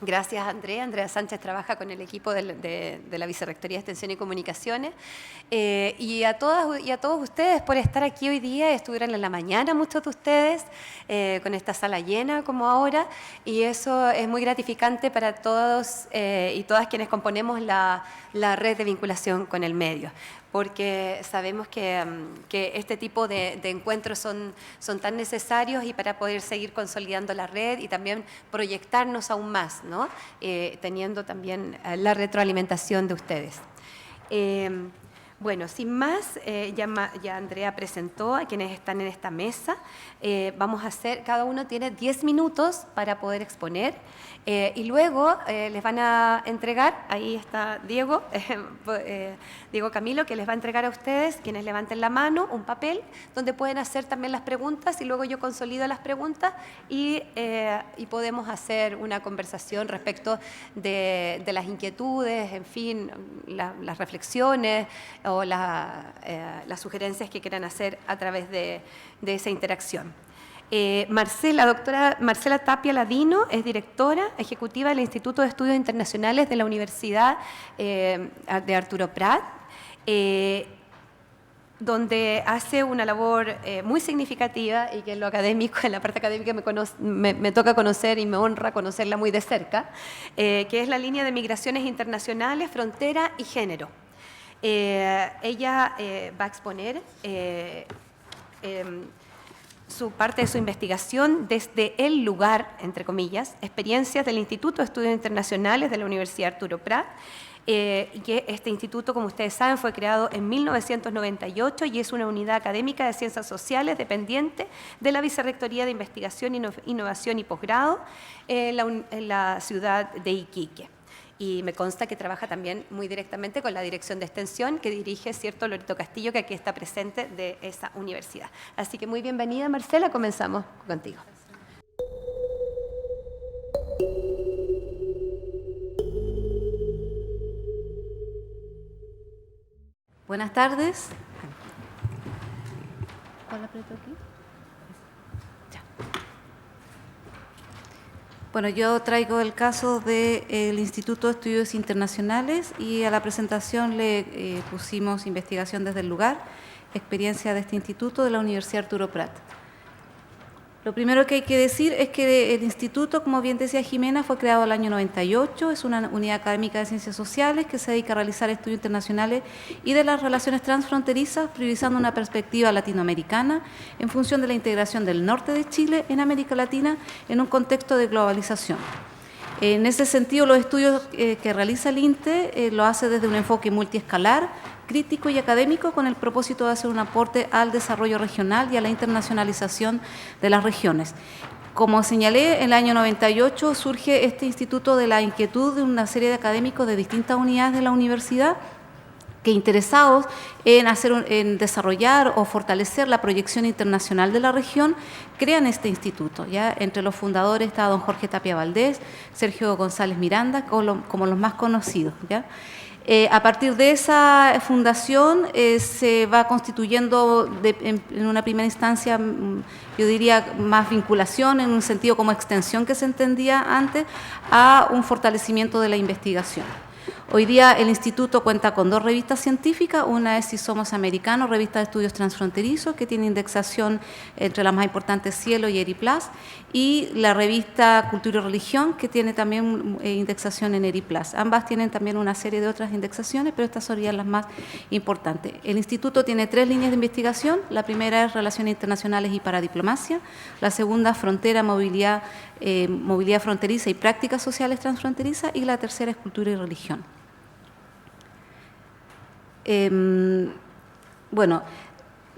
Gracias, Andrea. Andrea Sánchez trabaja con el equipo de la Vicerrectoría de Extensión y Comunicaciones. Y a todas y a todos ustedes por estar aquí hoy día. Estuvieron en la mañana muchos de ustedes, con esta sala llena como ahora, y eso es muy gratificante para todos y todas quienes componemos la red de vinculación con el medio, porque sabemos que este tipo de encuentros son tan necesarios y para poder seguir consolidando la red y también proyectarnos aún más, ¿no? Teniendo también la retroalimentación de ustedes. Bueno, sin más, ya Andrea presentó a quienes están en esta mesa. Vamos a hacer, cada uno tiene 10 minutos para poder exponer y luego les van a entregar, ahí está Diego, Diego Camilo, que les va a entregar a ustedes, quienes levanten la mano, un papel donde pueden hacer también las preguntas y luego yo consolido las preguntas y podemos hacer una conversación respecto de las inquietudes, en fin, las reflexiones o las sugerencias que quieran hacer a través de esa interacción. La doctora Marcela Tapia Ladino es directora ejecutiva del Instituto de Estudios Internacionales de la Universidad de Arturo Prat, donde hace una labor muy significativa y que en lo académico, en la parte académica me toca conocer y me honra conocerla muy de cerca, que es la línea de migraciones internacionales, frontera y género. Ella va a exponer parte de su investigación desde el lugar, entre comillas, experiencias del Instituto de Estudios Internacionales de la Universidad Arturo Prat, y que este instituto, como ustedes saben, fue creado en 1998 y es una unidad académica de ciencias sociales dependiente de la Vicerrectoría de Investigación, Innovación y Posgrado en la ciudad de Iquique. Y me consta que trabaja también muy directamente con la Dirección de Extensión que dirige, ¿cierto?, Lorito Castillo, que aquí está presente de esa universidad. Así que muy bienvenida, Marcela, comenzamos contigo. Buenas tardes. ¿Cuál aprieto aquí? Ya. Bueno, yo traigo el caso del Instituto de Estudios Internacionales y a la presentación le pusimos investigación desde el lugar, experiencia de este instituto de la Universidad Arturo Prat. Lo primero que hay que decir es que el instituto, como bien decía Jimena, fue creado el año 98, es una unidad académica de ciencias sociales que se dedica a realizar estudios internacionales y de las relaciones transfronterizas, priorizando una perspectiva latinoamericana en función de la integración del norte de Chile en América Latina en un contexto de globalización. En ese sentido, los estudios que realiza el INTE lo hace desde un enfoque multiescalar, crítico y académico con el propósito de hacer un aporte al desarrollo regional y a la internacionalización de las regiones. Como señalé, en el año 98 surge este instituto de la inquietud de una serie de académicos de distintas unidades de la universidad que interesados en desarrollar o fortalecer la proyección internacional de la región, crean este instituto. ¿Ya? Entre los fundadores está don Jorge Tapia Valdés, Sergio González Miranda, como los más conocidos. ¿Ya? A partir de esa fundación se va constituyendo en una primera instancia, yo diría, más vinculación en un sentido como extensión que se entendía antes, a un fortalecimiento de la investigación. Hoy día el instituto cuenta con 2 revistas científicas, una es Si Somos Americanos, revista de estudios transfronterizos, que tiene indexación entre las más importantes Cielo y ERIPLAS, y la revista Cultura y Religión, que tiene también indexación en ERIPLAS. Ambas tienen también una serie de otras indexaciones, pero estas serían las más importantes. El instituto tiene 3 líneas de investigación, la primera es Relaciones Internacionales y Paradiplomacia, la segunda Frontera, Movilidad Fronteriza y Prácticas Sociales Transfronterizas, y la tercera es Cultura y Religión. Bueno,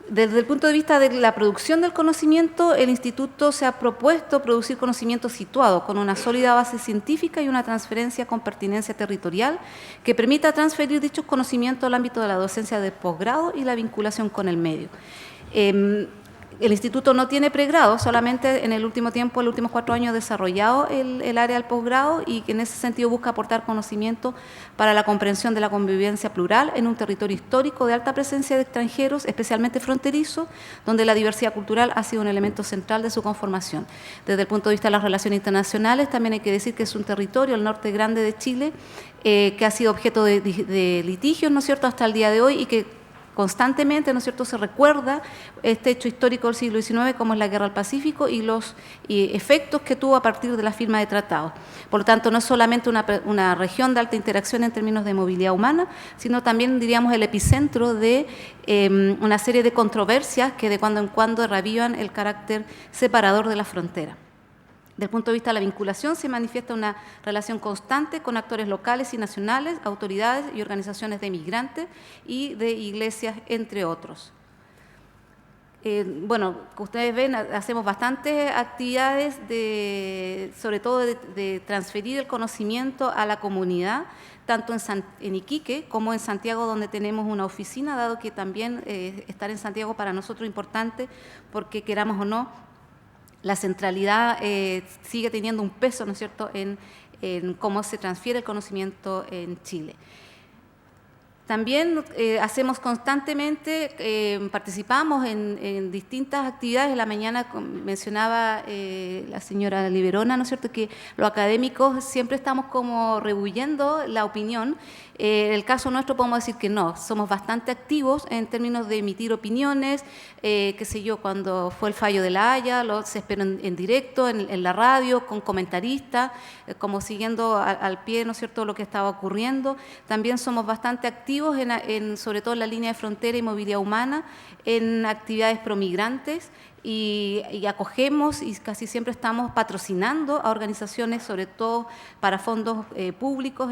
desde el punto de vista de la producción del conocimiento, el instituto se ha propuesto producir conocimiento situado con una sólida base científica y una transferencia con pertinencia territorial que permita transferir dichos conocimientos al ámbito de la docencia de posgrado y la vinculación con el medio. el instituto no tiene pregrado, solamente en el último tiempo, los últimos 4 años, ha desarrollado el área del posgrado y que en ese sentido busca aportar conocimiento para la comprensión de la convivencia plural en un territorio histórico de alta presencia de extranjeros, especialmente fronterizo, donde la diversidad cultural ha sido un elemento central de su conformación. Desde el punto de vista de las relaciones internacionales, también hay que decir que es un territorio, el norte grande de Chile, que ha sido objeto de litigios, ¿no es cierto?, hasta el día de hoy, y que constantemente, ¿no es cierto?, se recuerda este hecho histórico del siglo XIX, como es la Guerra del Pacífico, y los efectos que tuvo a partir de la firma de tratados. Por lo tanto, no es solamente una región de alta interacción en términos de movilidad humana, sino también, diríamos, el epicentro de una serie de controversias que de cuando en cuando reavivan el carácter separador de la frontera. Desde el punto de vista de la vinculación, se manifiesta una relación constante con actores locales y nacionales, autoridades y organizaciones de migrantes y de iglesias, entre otros. Bueno, como ustedes ven, hacemos bastantes actividades, sobre todo de transferir el conocimiento a la comunidad, tanto en Iquique como en Santiago, donde tenemos una oficina, dado que también estar en Santiago para nosotros es importante, porque queramos o no, la centralidad sigue teniendo un peso, ¿no es cierto?, en cómo se transfiere el conocimiento en Chile. También hacemos constantemente, participamos en distintas actividades. En la mañana mencionaba la señora Liberona, ¿no es cierto?, que los académicos siempre estamos como rehuyendo la opinión. En el caso nuestro podemos decir que no, somos bastante activos en términos de emitir opiniones, qué sé yo, cuando fue el fallo de La Haya, se esperó en directo, en la radio, con comentaristas, como siguiendo al pie, ¿no es cierto?, lo que estaba ocurriendo. También somos bastante activos, sobre todo en la línea de frontera y movilidad humana, en actividades promigrantes, y acogemos y casi siempre estamos patrocinando a organizaciones, sobre todo para fondos públicos,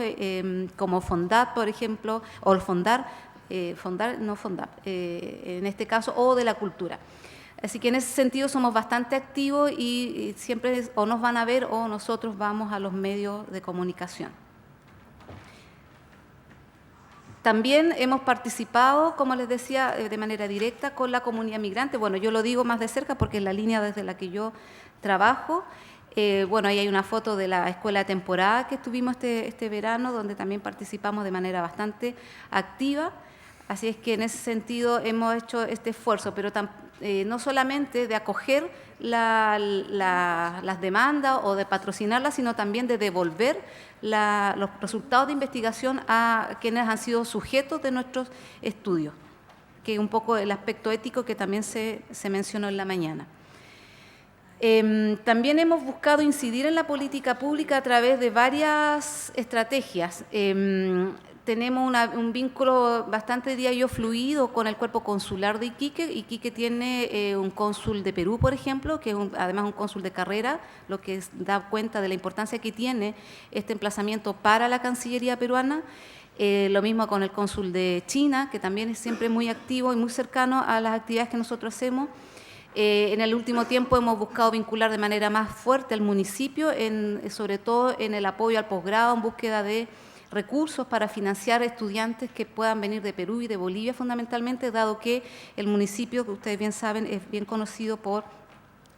como Fondap, por ejemplo, o el Fondar, en este caso, o de la cultura. Así que en ese sentido somos bastante activos y siempre o nos van a ver o nosotros vamos a los medios de comunicación. También hemos participado, como les decía, de manera directa con la comunidad migrante. Bueno, yo lo digo más de cerca porque es la línea desde la que yo trabajo. Bueno, ahí hay una foto de la escuela de temporada que estuvimos este verano, donde también participamos de manera bastante activa. Así es que en ese sentido hemos hecho este esfuerzo, pero no solamente de acoger las demandas o de patrocinarlas, sino también de devolver los resultados de investigación a quienes han sido sujetos de nuestros estudios, que es un poco el aspecto ético que también se mencionó en la mañana. También hemos buscado incidir en la política pública a través de varias estrategias. Tenemos un vínculo bastante, diría yo, fluido con el cuerpo consular de Iquique. Iquique tiene un cónsul de Perú, por ejemplo, que es además un cónsul de carrera, lo que da cuenta de la importancia que tiene este emplazamiento para la Cancillería peruana. Lo mismo con el cónsul de China, que también es siempre muy activo y muy cercano a las actividades que nosotros hacemos. En el último tiempo hemos buscado vincular de manera más fuerte al municipio, sobre todo en el apoyo al posgrado, en búsqueda de recursos para financiar estudiantes que puedan venir de Perú y de Bolivia fundamentalmente, dado que el municipio, que ustedes bien saben, es bien conocido por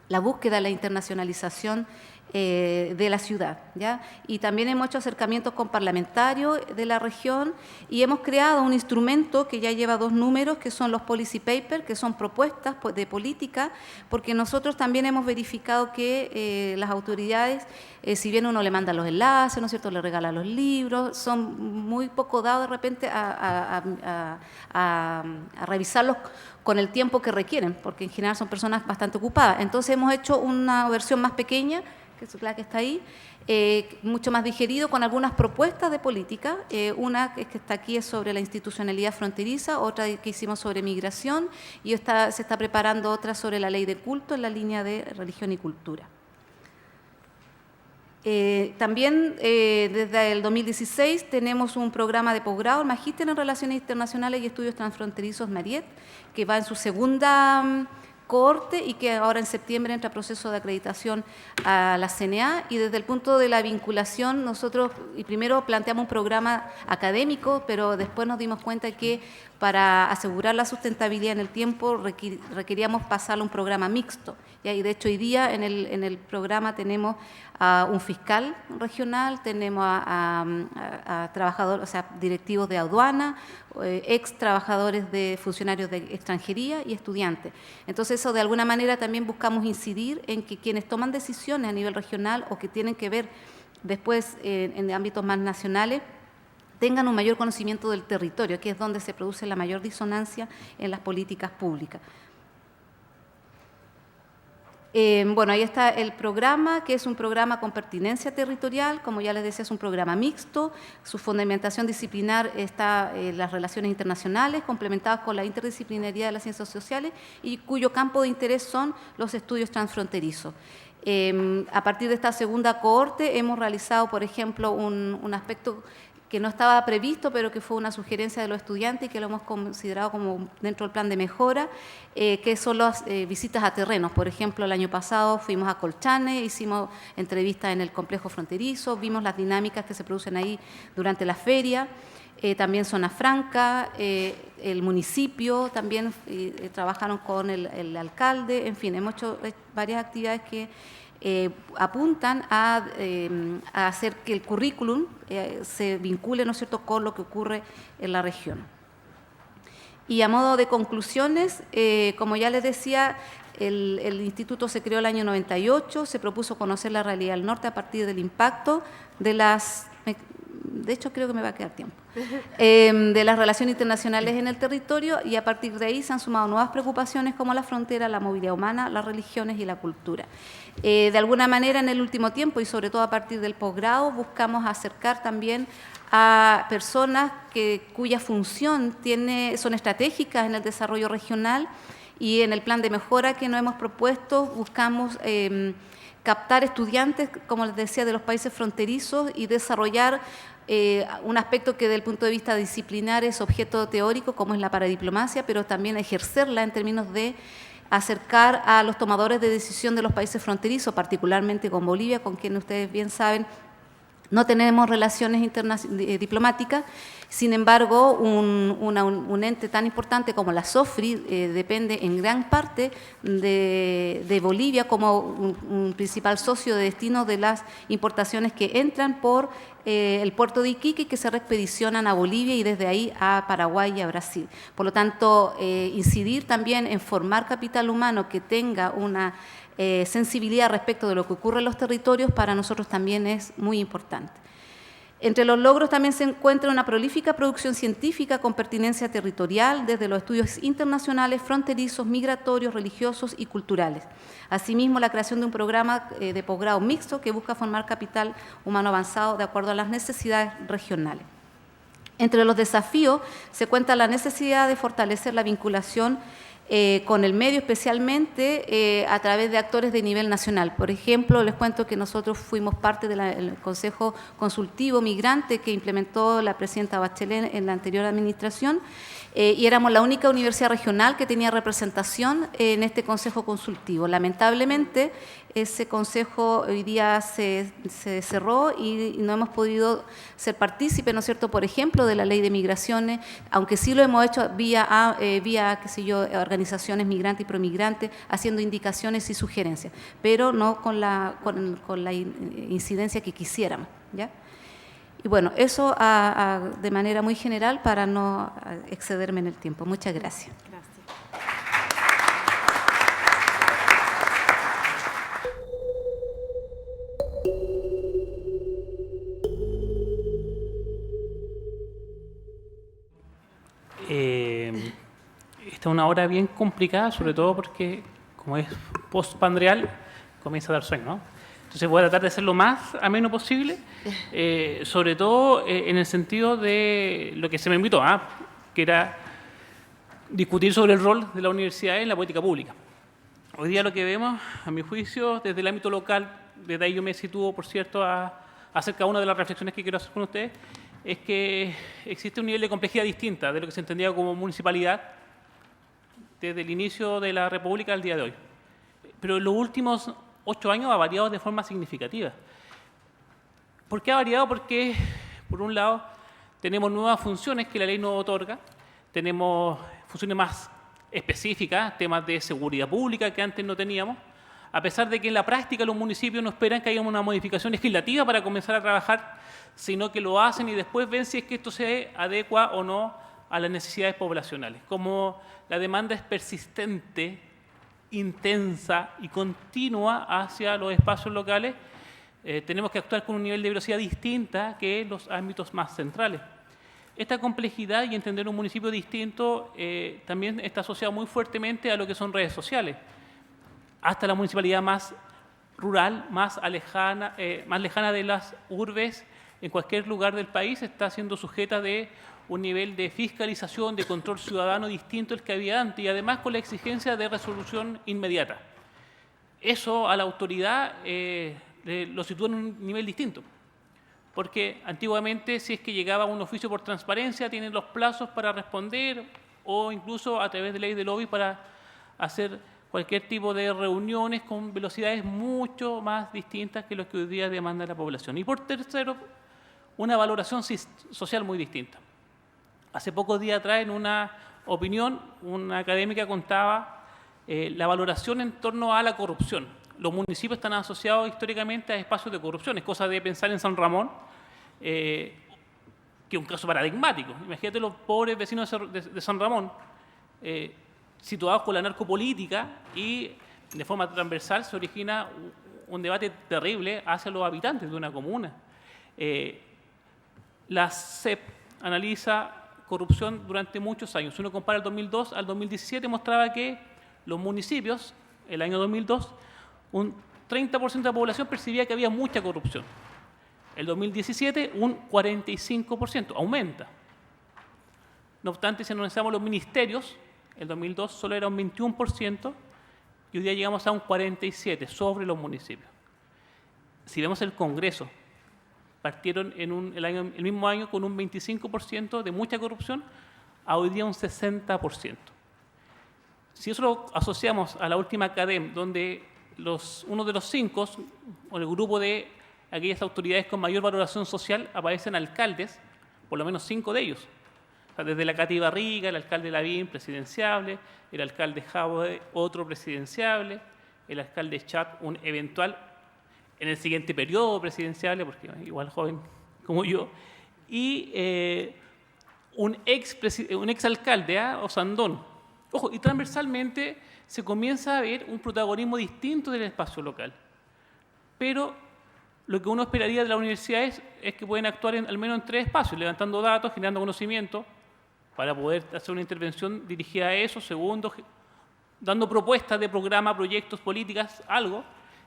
la búsqueda de la internacionalización de la ciudad, ¿ya? Y también hemos hecho acercamientos con parlamentarios de la región y hemos creado un instrumento que ya lleva 2 números, que son los policy papers, que son propuestas de política, porque nosotros también hemos verificado que las autoridades, si bien uno le manda los enlaces, ¿no es cierto?, le regala los libros, son muy poco dados de repente a revisarlos con el tiempo que requieren, porque en general son personas bastante ocupadas. Entonces hemos hecho una versión más pequeña, que es la que está ahí, mucho más digerido, con algunas propuestas de política. Una que está aquí es sobre la institucionalidad fronteriza, otra que hicimos sobre migración, y se está preparando otra sobre la ley de culto en la línea de religión y cultura. También desde el 2016 tenemos un programa de posgrado, el Magíster en Relaciones Internacionales y Estudios Transfronterizos Mariet, que va en su segunda cohorte y que ahora en septiembre entra proceso de acreditación a la CNA. Y desde el punto de la vinculación, nosotros primero planteamos un programa académico, pero después nos dimos cuenta que para asegurar la sustentabilidad en el tiempo requeríamos pasarlo a un programa mixto. Y de hecho hoy día en el programa tenemos a un fiscal regional, tenemos a trabajadores, o sea, directivos de aduana, ex trabajadores de funcionarios de extranjería y estudiantes. Entonces eso de alguna manera también buscamos incidir en que quienes toman decisiones a nivel regional o que tienen que ver después en ámbitos más nacionales tengan un mayor conocimiento del territorio, que es donde se produce la mayor disonancia en las políticas públicas. Bueno, ahí está el programa, que es un programa con pertinencia territorial, como ya les decía, es un programa mixto, su fundamentación disciplinar está en las relaciones internacionales, complementadas con la interdisciplinaridad de las ciencias sociales y cuyo campo de interés son los estudios transfronterizos. A partir de esta segunda cohorte hemos realizado, por ejemplo, un aspecto que no estaba previsto, pero que fue una sugerencia de los estudiantes y que lo hemos considerado como dentro del plan de mejora, que son las visitas a terrenos. Por ejemplo, el año pasado fuimos a Colchane, hicimos entrevistas en el complejo fronterizo, vimos las dinámicas que se producen ahí durante la feria, también Zona Franca, el municipio, también trabajaron con el alcalde, en fin, hemos hecho varias actividades que apuntan a hacer que el currículum se vincule, ¿no es cierto?, con lo que ocurre en la región. Y a modo de conclusiones, como ya les decía, el instituto se creó el año 98, se propuso conocer la realidad del norte a partir del impacto de las... De hecho, creo que me va a quedar tiempo. De las relaciones internacionales en el territorio, y a partir de ahí se han sumado nuevas preocupaciones como la frontera, la movilidad humana, las religiones y la cultura. De alguna manera, en el último tiempo, y sobre todo a partir del posgrado, buscamos acercar también a personas cuya función son estratégicas en el desarrollo regional, y en el plan de mejora que nos hemos propuesto buscamos captar estudiantes, como les decía, de los países fronterizos y desarrollar un aspecto que desde el punto de vista disciplinar es objeto teórico, como es la paradiplomacia, pero también ejercerla en términos de acercar a los tomadores de decisión de los países fronterizos, particularmente con Bolivia, con quien ustedes bien saben no tenemos relaciones diplomáticas. Sin embargo, un ente tan importante como la SOFRI depende en gran parte de Bolivia como un principal socio de destino de las importaciones que entran por el puerto de Iquique y que se reexpedicionan a Bolivia y desde ahí a Paraguay y a Brasil. Por lo tanto, incidir también en formar capital humano que tenga una sensibilidad respecto de lo que ocurre en los territorios para nosotros también es muy importante. Entre los logros también se encuentra una prolífica producción científica con pertinencia territorial desde los estudios internacionales, fronterizos, migratorios, religiosos y culturales. Asimismo, la creación de un programa de posgrado mixto que busca formar capital humano avanzado de acuerdo a las necesidades regionales. Entre los desafíos se cuenta la necesidad de fortalecer la vinculación con el medio, especialmente a través de actores de nivel nacional. Por ejemplo, les cuento que nosotros fuimos parte del Consejo Consultivo Migrante que implementó la presidenta Bachelet en la anterior administración, y éramos la única universidad regional que tenía representación en este Consejo Consultivo. Lamentablemente, ese consejo hoy día se cerró y no hemos podido ser partícipes, ¿no es cierto?, por ejemplo, de la Ley de Migraciones, aunque sí lo hemos hecho vía qué sé yo, organizaciones migrantes y promigrantes, haciendo indicaciones y sugerencias, pero no con la incidencia que quisiéramos, ¿ya? Y bueno, eso de manera muy general para no excederme en el tiempo. Muchas gracias. Esta es una hora bien complicada, sobre todo porque, como es post-pandreal, comienza a dar sueño, ¿no? Entonces voy a tratar de ser lo más ameno posible, sobre todo en el sentido de lo que se me invitó, que era discutir sobre el rol de la universidad en la política pública. Hoy día lo que vemos, a mi juicio, desde el ámbito local, desde ahí yo me sitúo, por cierto, a hacer cada una de las reflexiones que quiero hacer con ustedes, es que existe un nivel de complejidad distinta de lo que se entendía como municipalidad desde el inicio de la República al día de hoy. Pero en los últimos 8 años ha variado de forma significativa. ¿Por qué ha variado? Porque, por un lado, tenemos nuevas funciones que la ley nos otorga, tenemos funciones más específicas, temas de seguridad pública que antes no teníamos, a pesar de que en la práctica los municipios no esperan que haya una modificación legislativa para comenzar a trabajar, sino que lo hacen y después ven si es que esto se adecua o no a las necesidades poblacionales. Como la demanda es persistente, intensa y continua hacia los espacios locales, tenemos que actuar con un nivel de velocidad distinta que los ámbitos más centrales. Esta complejidad y entender un municipio distinto también está asociado muy fuertemente a lo que son redes sociales. Hasta la municipalidad más rural, más lejana de las urbes, en cualquier lugar del país, está siendo sujeta de un nivel de fiscalización, de control ciudadano distinto al que había antes y además con la exigencia de resolución inmediata. Eso a la autoridad lo sitúa en un nivel distinto, porque antiguamente si es que llegaba un oficio por transparencia, tienen los plazos para responder o incluso a través de ley de lobby para hacer cualquier tipo de reuniones con velocidades mucho más distintas que los que hoy día demanda la población. Y por tercero, una valoración social muy distinta. Hace pocos días atrás, en una opinión, una académica contaba la valoración en torno a la corrupción. Los municipios están asociados históricamente a espacios de corrupción. Es cosa de pensar en San Ramón, que es un caso paradigmático. Imagínate los pobres vecinos de San Ramón, situados con la narcopolítica y de forma transversal se origina un debate terrible hacia los habitantes de una comuna. La CEP analiza corrupción durante muchos años. Si uno compara el 2002 al 2017, mostraba que los municipios, el año 2002, un 30% de la población percibía que había mucha corrupción. El 2017, un 45%, aumenta. No obstante, si analizamos los ministerios, el 2002 solo era un 21% y hoy día llegamos a un 47% sobre los municipios. Si vemos el Congreso, partieron en el mismo año con un 25% de mucha corrupción a hoy día un 60%. Si eso lo asociamos a la última CADEM, donde uno de los 5, o el grupo de aquellas autoridades con mayor valoración social, aparecen alcaldes, por lo menos 5 de ellos. O sea, desde la Cati Barriga, el alcalde Lavín, presidenciable, el alcalde Jaude, otro presidenciable, el alcalde Chat, un eventual en el siguiente periodo presidencial, porque igual joven como yo, y un exalcalde, Osandón. Ojo, y transversalmente se comienza a ver un protagonismo distinto del espacio local. Pero lo que uno esperaría de las universidades es que pueden actuar al menos en 3 espacios, levantando datos, generando conocimiento, para poder hacer una intervención dirigida a eso. Segundo, dando propuestas de programa, proyectos, políticas, algo.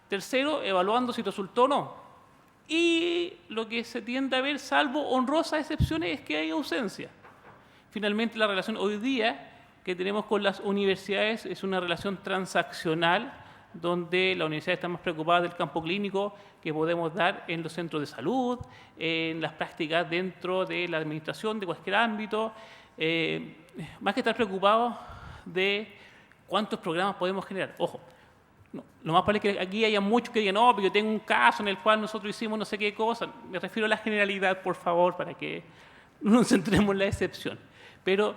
Tercero, evaluando si resultó o no. Y lo que se tiende a ver, salvo honrosas excepciones, es que hay ausencia. Finalmente, la relación hoy día que tenemos con las universidades es una relación transaccional, donde la universidad está más preocupada del campo clínico que podemos dar en los centros de salud, en las prácticas dentro de la administración de cualquier ámbito, más que estar preocupados de cuántos programas podemos generar. Ojo, no, lo más probable es que aquí haya muchos que digan, no, pero yo tengo un caso en el cual nosotros hicimos no sé qué cosa. Me refiero a la generalidad, por favor, para que no nos centremos en la excepción. Pero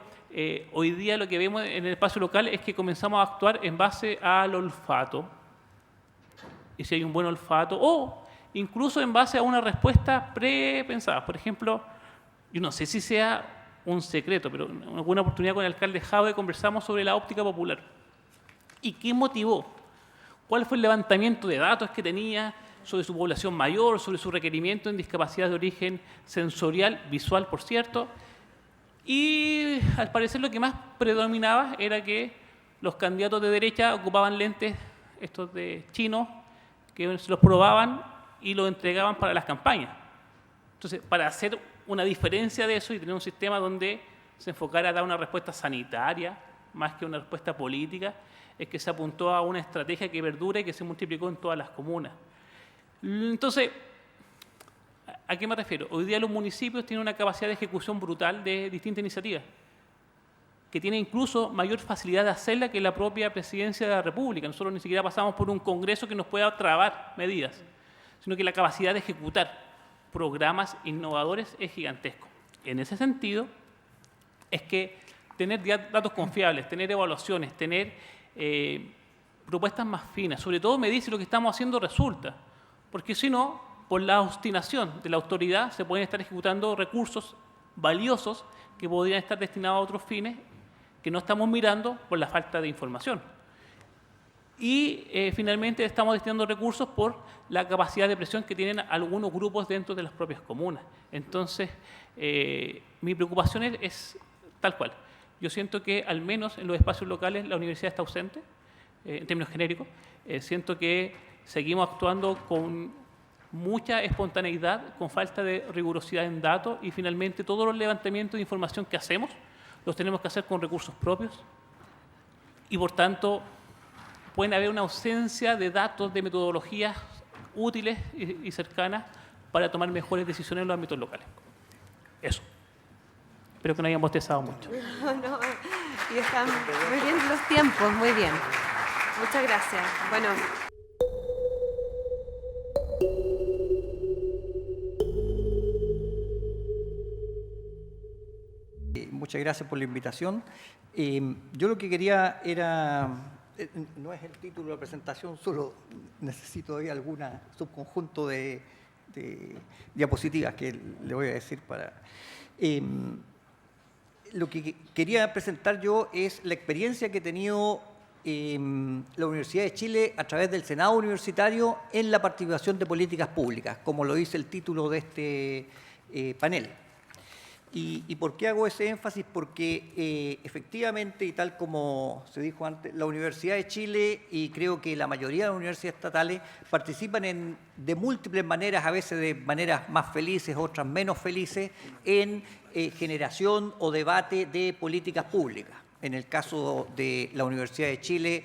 hoy día lo que vemos en el espacio local es que comenzamos a actuar en base al olfato. Y si hay un buen olfato, o incluso en base a una respuesta prepensada. Por ejemplo, yo no sé si sea un secreto, pero en alguna oportunidad con el alcalde Jaude conversamos sobre la óptica popular. ¿Y qué motivó? ¿Cuál fue el levantamiento de datos que tenía sobre su población mayor, sobre su requerimiento en discapacidad de origen sensorial, visual, por cierto? Y al parecer lo que más predominaba era que los candidatos de derecha ocupaban lentes, estos de chinos, que se los probaban y los entregaban para las campañas. Entonces, para hacer una diferencia de eso y tener un sistema donde se enfocara a dar una respuesta sanitaria más que una respuesta política, es que se apuntó a una estrategia que perdura y que se multiplicó en todas las comunas. Entonces, ¿a qué me refiero? Hoy día los municipios tienen una capacidad de ejecución brutal de distintas iniciativas. que tiene incluso mayor facilidad de hacerla que la propia Presidencia de la República. Nosotros ni siquiera pasamos por un Congreso que nos pueda trabar medidas, sino que la capacidad de ejecutar programas innovadores es gigantesco. En ese sentido, es que tener datos confiables, tener evaluaciones, tener propuestas más finas, sobre todo medir si lo que estamos haciendo resulta, porque si no, por la obstinación de la autoridad se pueden estar ejecutando recursos valiosos que podrían estar destinados a otros fines que no estamos mirando por la falta de información. Y finalmente estamos destinando recursos por la capacidad de presión que tienen algunos grupos dentro de las propias comunas. Entonces, mi preocupación es tal cual. Yo siento que al menos en los espacios locales la universidad está ausente, en términos genéricos. Siento que seguimos actuando con mucha espontaneidad, con falta de rigurosidad en datos y finalmente todos los levantamientos de información que hacemos los tenemos que hacer con recursos propios y por tanto pueden haber una ausencia de datos, de metodologías útiles y cercanas para tomar mejores decisiones en los ámbitos locales. Eso. Espero que no hayan bostezado mucho. No, y están muy bien los tiempos, muy bien. Muchas gracias. Bueno. Muchas gracias por la invitación. Yo lo que quería era, no es el título de la presentación, solo necesito ahí algún subconjunto de diapositivas que le voy a decir para... lo que quería presentar yo es la experiencia que he tenido la Universidad de Chile a través del Senado Universitario en la participación de políticas públicas, como lo dice el título de este panel. ¿Y por qué hago ese énfasis? Porque efectivamente, y tal como se dijo antes, la Universidad de Chile y creo que la mayoría de las universidades estatales participan de múltiples maneras, a veces de maneras más felices, otras menos felices, en generación o debate de políticas públicas. En el caso de la Universidad de Chile,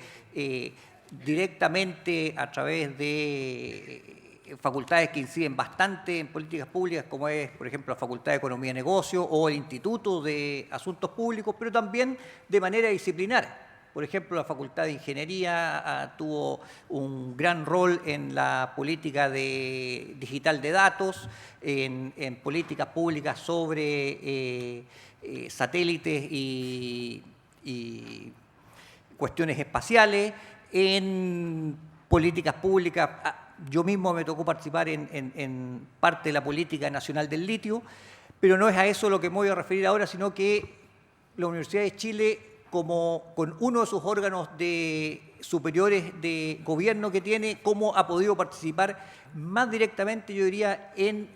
directamente a través de facultades que inciden bastante en políticas públicas, como es, por ejemplo, la Facultad de Economía y Negocio o el Instituto de Asuntos Públicos, pero también de manera disciplinar. Por ejemplo, la Facultad de Ingeniería tuvo un gran rol en la política digital de datos, en políticas públicas sobre satélites y cuestiones espaciales, en políticas públicas. Yo mismo me tocó participar en parte de la política nacional del litio, pero no es a eso lo que me voy a referir ahora, sino que la Universidad de Chile, como con uno de sus órganos superiores de gobierno que tiene, cómo ha podido participar más directamente, yo diría, en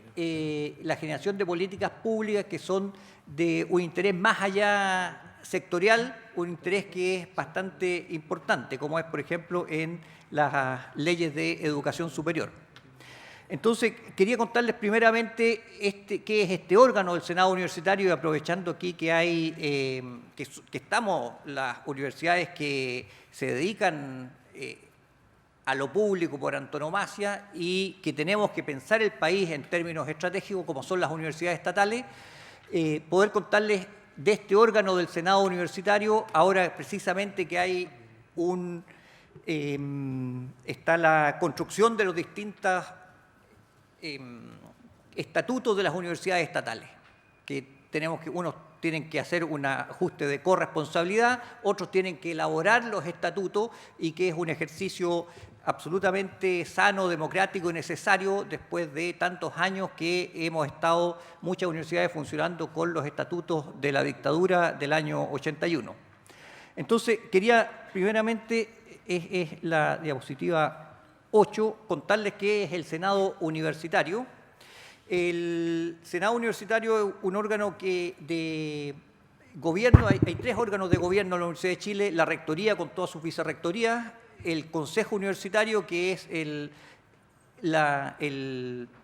la generación de políticas públicas que son de un interés más allá sectorial, un interés que es bastante importante, como es, por ejemplo, en las leyes de educación superior. Entonces, quería contarles primeramente qué es este órgano del Senado Universitario, y aprovechando aquí que hay, que estamos las universidades que se dedican a lo público por antonomasia y que tenemos que pensar el país en términos estratégicos, como son las universidades estatales, poder contarles de este órgano del Senado Universitario, ahora precisamente que hay está la construcción de los distintos estatutos de las universidades estatales, que unos tienen que hacer un ajuste de corresponsabilidad, otros tienen que elaborar los estatutos y que es un ejercicio absolutamente sano, democrático y necesario después de tantos años que hemos estado muchas universidades funcionando con los estatutos de la dictadura del año 81. Entonces, quería primeramente, es la diapositiva 8, contarles qué es el Senado Universitario. El Senado Universitario es un órgano de gobierno, hay 3 órganos de gobierno en la Universidad de Chile: la Rectoría con todas sus vicerrectorías, el Consejo Universitario, que es el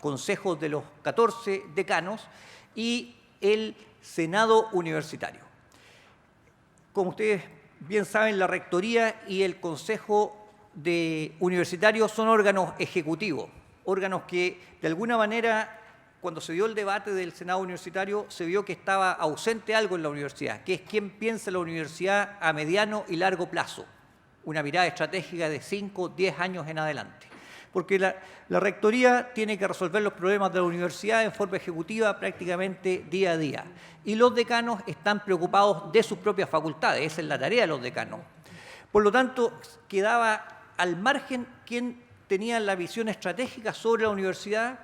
consejo de los 14 decanos, y el Senado Universitario. Como ustedes bien saben, la Rectoría y el Consejo Universitario son órganos ejecutivos, órganos que de alguna manera, cuando se dio el debate del Senado Universitario, se vio que estaba ausente algo en la universidad, que es quién piensa la universidad a mediano y largo plazo, una mirada estratégica de 5, 10 años en adelante. Porque la rectoría tiene que resolver los problemas de la universidad en forma ejecutiva prácticamente día a día. Y los decanos están preocupados de sus propias facultades, esa es la tarea de los decanos. Por lo tanto, quedaba al margen quien tenía la visión estratégica sobre la universidad,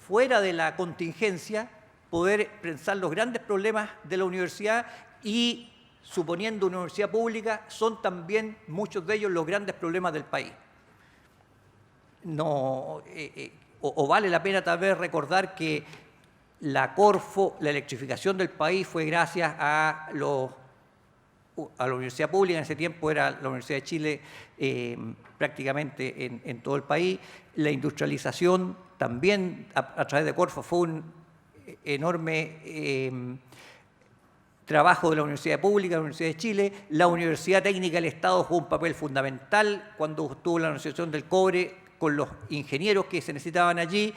fuera de la contingencia, poder pensar los grandes problemas de la universidad y, suponiendo una universidad pública, son también muchos de ellos los grandes problemas del país. No, o vale la pena tal vez recordar que la Corfo, la electrificación del país fue gracias a la universidad pública, en ese tiempo era la Universidad de Chile prácticamente en todo el país. La industrialización también a través de Corfo fue un enorme trabajo de la Universidad Pública, la Universidad de Chile. La Universidad Técnica del Estado jugó un papel fundamental cuando estuvo la Asociación del Cobre con los ingenieros que se necesitaban allí.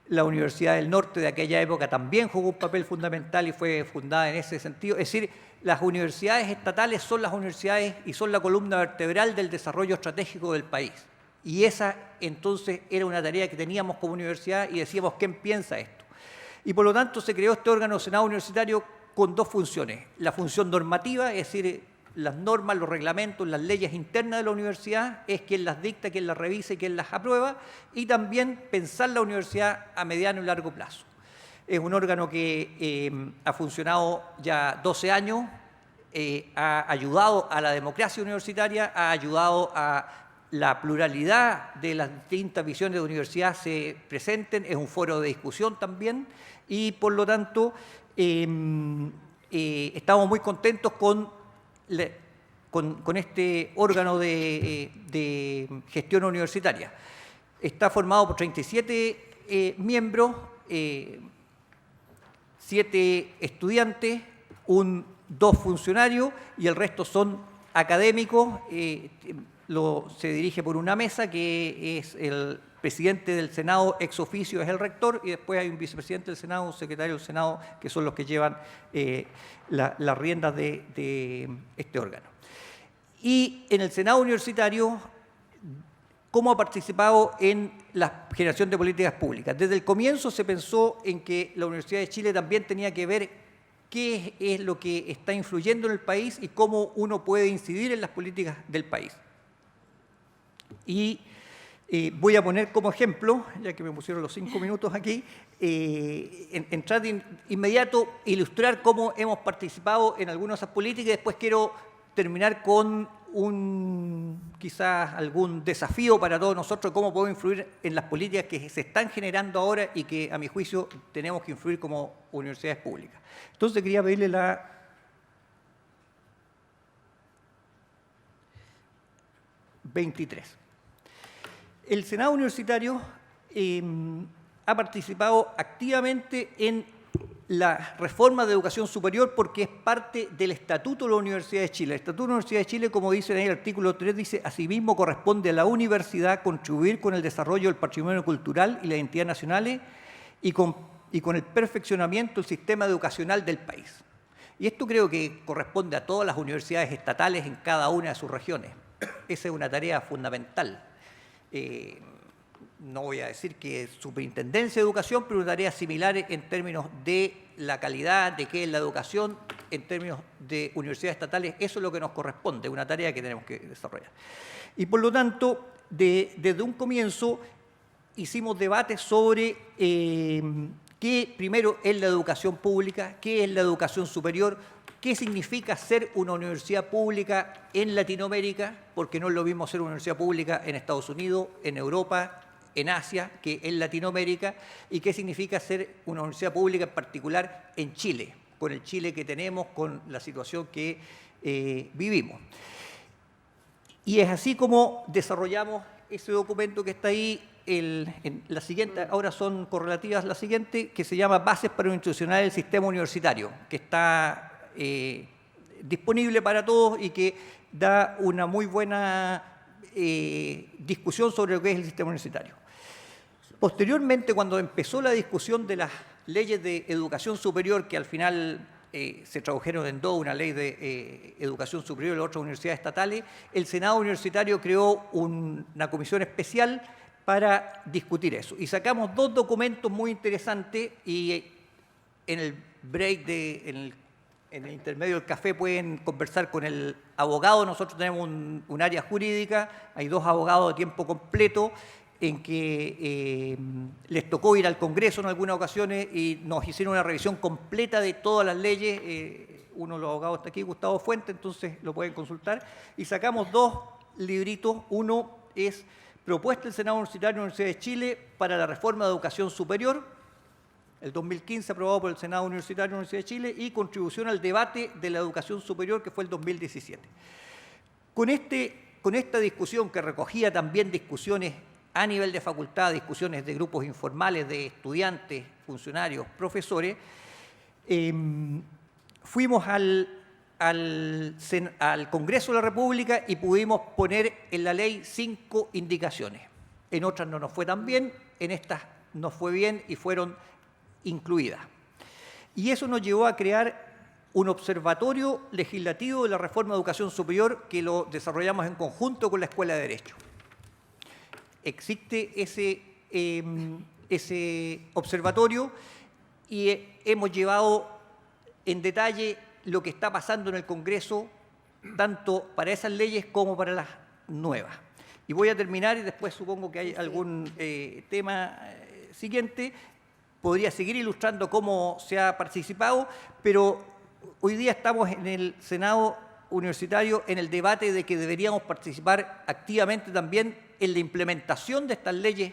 La Universidad del Norte de aquella época también jugó un papel fundamental y fue fundada en ese sentido. Es decir, las universidades estatales son las universidades y son la columna vertebral del desarrollo estratégico del país. Y esa entonces era una tarea que teníamos como universidad y decíamos, ¿quién piensa esto? Y por lo tanto se creó este órgano Senado Universitario con dos funciones. La función normativa, es decir, las normas, los reglamentos, las leyes internas de la universidad, es quien las dicta, quien las revisa y quien las aprueba, y también pensar la universidad a mediano y largo plazo. Es un órgano que ha funcionado ya 12 años, ha ayudado a la democracia universitaria, ha ayudado a la pluralidad de las distintas visiones de universidad se presenten, es un foro de discusión también, y por lo tanto estamos muy contentos con este órgano de gestión universitaria. Está formado por 37 miembros, 7 estudiantes, 2 funcionarios y el resto son académicos. Se dirige por una mesa que es el presidente del Senado ex oficio, es el rector, y después hay un vicepresidente del Senado, un secretario del Senado, que son los que llevan las riendas de este órgano. Y en el Senado Universitario, ¿cómo ha participado en la generación de políticas públicas? Desde el comienzo se pensó en que la Universidad de Chile también tenía que ver qué es lo que está influyendo en el país y cómo uno puede incidir en las políticas del país. Y voy a poner como ejemplo, ya que me pusieron los 5 minutos aquí, entrar de inmediato, ilustrar cómo hemos participado en algunas de esas políticas y después quiero terminar con quizás algún desafío para todos nosotros, cómo podemos influir en las políticas que se están generando ahora y que, a mi juicio, tenemos que influir como universidades públicas. Entonces, quería pedirle la 23. El Senado Universitario ha participado activamente en la reforma de educación superior porque es parte del Estatuto de la Universidad de Chile. El Estatuto de la Universidad de Chile, como dice en el artículo 3, dice: asimismo corresponde a la universidad contribuir con el desarrollo del patrimonio cultural y la identidad nacionales y con el perfeccionamiento del sistema educacional del país. Y esto creo que corresponde a todas las universidades estatales en cada una de sus regiones. Esa es una tarea fundamental. No voy a decir que es superintendencia de educación, pero una tarea similar en términos de la calidad, de qué es la educación, en términos de universidades estatales, eso es lo que nos corresponde, una tarea que tenemos que desarrollar. Y por lo tanto, desde un comienzo hicimos debates sobre qué primero es la educación pública, qué es la educación superior, qué significa ser una universidad pública en Latinoamérica, porque no es lo mismo ser una universidad pública en Estados Unidos, en Europa, en Asia, que en Latinoamérica, y qué significa ser una universidad pública en particular en Chile, con el Chile que tenemos, con la situación que vivimos. Y es así como desarrollamos ese documento que está ahí, en la siguiente, ahora son correlativas la siguiente, que se llama Bases para institucional del sistema universitario, que está disponible para todos y que da una muy buena discusión sobre lo que es el sistema universitario. Posteriormente, cuando empezó la discusión de las leyes de educación superior, que al final se tradujeron en dos, una ley de educación superior y la otra universidades estatales, el Senado Universitario creó una comisión especial para discutir eso. Y sacamos dos documentos muy interesantes y en el break, en el intermedio del café pueden conversar con el abogado. Nosotros tenemos un área jurídica, hay dos abogados de tiempo completo en que les tocó ir al Congreso en algunas ocasiones y nos hicieron una revisión completa de todas las leyes. Uno de los abogados está aquí, Gustavo Fuente, entonces lo pueden consultar. Y sacamos dos libritos. Uno es Propuesta del Senado Universitario de la Universidad de Chile para la reforma de educación superior, el 2015 aprobado por el Senado Universitario de la Universidad de Chile, y Contribución al debate de la educación superior, que fue el 2017. Con esta discusión, que recogía también discusiones a nivel de facultad, discusiones de grupos informales de estudiantes, funcionarios, profesores, fuimos al Congreso de la República y pudimos poner en la ley 5 indicaciones. En otras no nos fue tan bien, en estas nos fue bien y fueron incluidas. Y eso nos llevó a crear un observatorio legislativo de la reforma de educación superior que lo desarrollamos en conjunto con la Escuela de Derecho. Existe ese observatorio y hemos llevado en detalle lo que está pasando en el Congreso, tanto para esas leyes como para las nuevas. Y voy a terminar y después supongo que hay algún tema siguiente. Podría seguir ilustrando cómo se ha participado, pero hoy día estamos en el Senado Universitario en el debate de que deberíamos participar activamente también en la implementación de estas leyes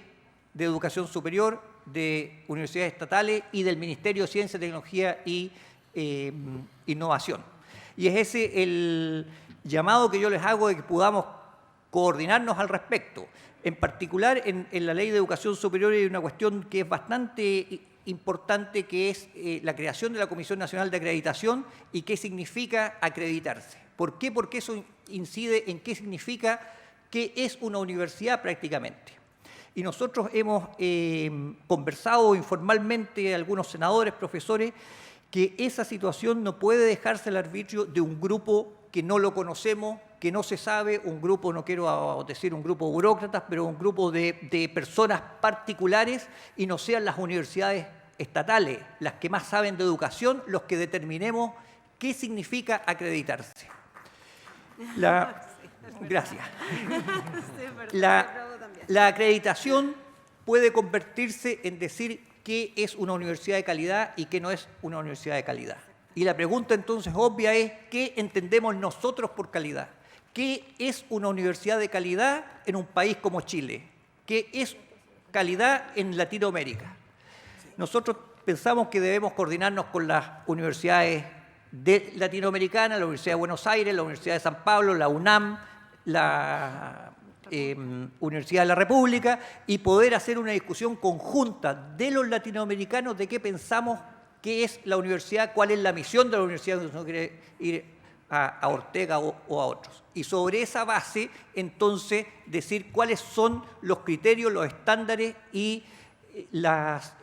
de educación superior, de universidades estatales y del Ministerio de Ciencia, Tecnología y Innovación. Y es ese el llamado que yo les hago de que podamos coordinarnos al respecto. En particular, en la Ley de Educación Superior hay una cuestión que es bastante importante, que es la creación de la Comisión Nacional de Acreditación y qué significa acreditarse. ¿Por qué? Porque eso incide en qué significa qué es una universidad prácticamente. Y nosotros hemos conversado informalmente, algunos senadores, profesores, que esa situación no puede dejarse al arbitrio de un grupo que no lo conocemos, que no se sabe, un grupo, no quiero decir un grupo de burócratas, pero un grupo de personas particulares, y no sean las universidades estatales las que más saben de educación, los que determinemos qué significa acreditarse. Gracias. La acreditación puede convertirse en decir qué es una universidad de calidad y qué no es una universidad de calidad. Y la pregunta entonces obvia es, ¿qué entendemos nosotros por calidad? ¿Qué es una universidad de calidad en un país como Chile? ¿Qué es calidad en Latinoamérica? Nosotros pensamos que debemos coordinarnos con las universidades latinoamericanas, la Universidad de Buenos Aires, la Universidad de San Pablo, la UNAM, la Universidad de la República, y poder hacer una discusión conjunta de los latinoamericanos de qué pensamos qué es la universidad, cuál es la misión de la universidad, si no quiere ir a Ortega o a otros. Y sobre esa base, entonces, decir cuáles son los criterios, los estándares y las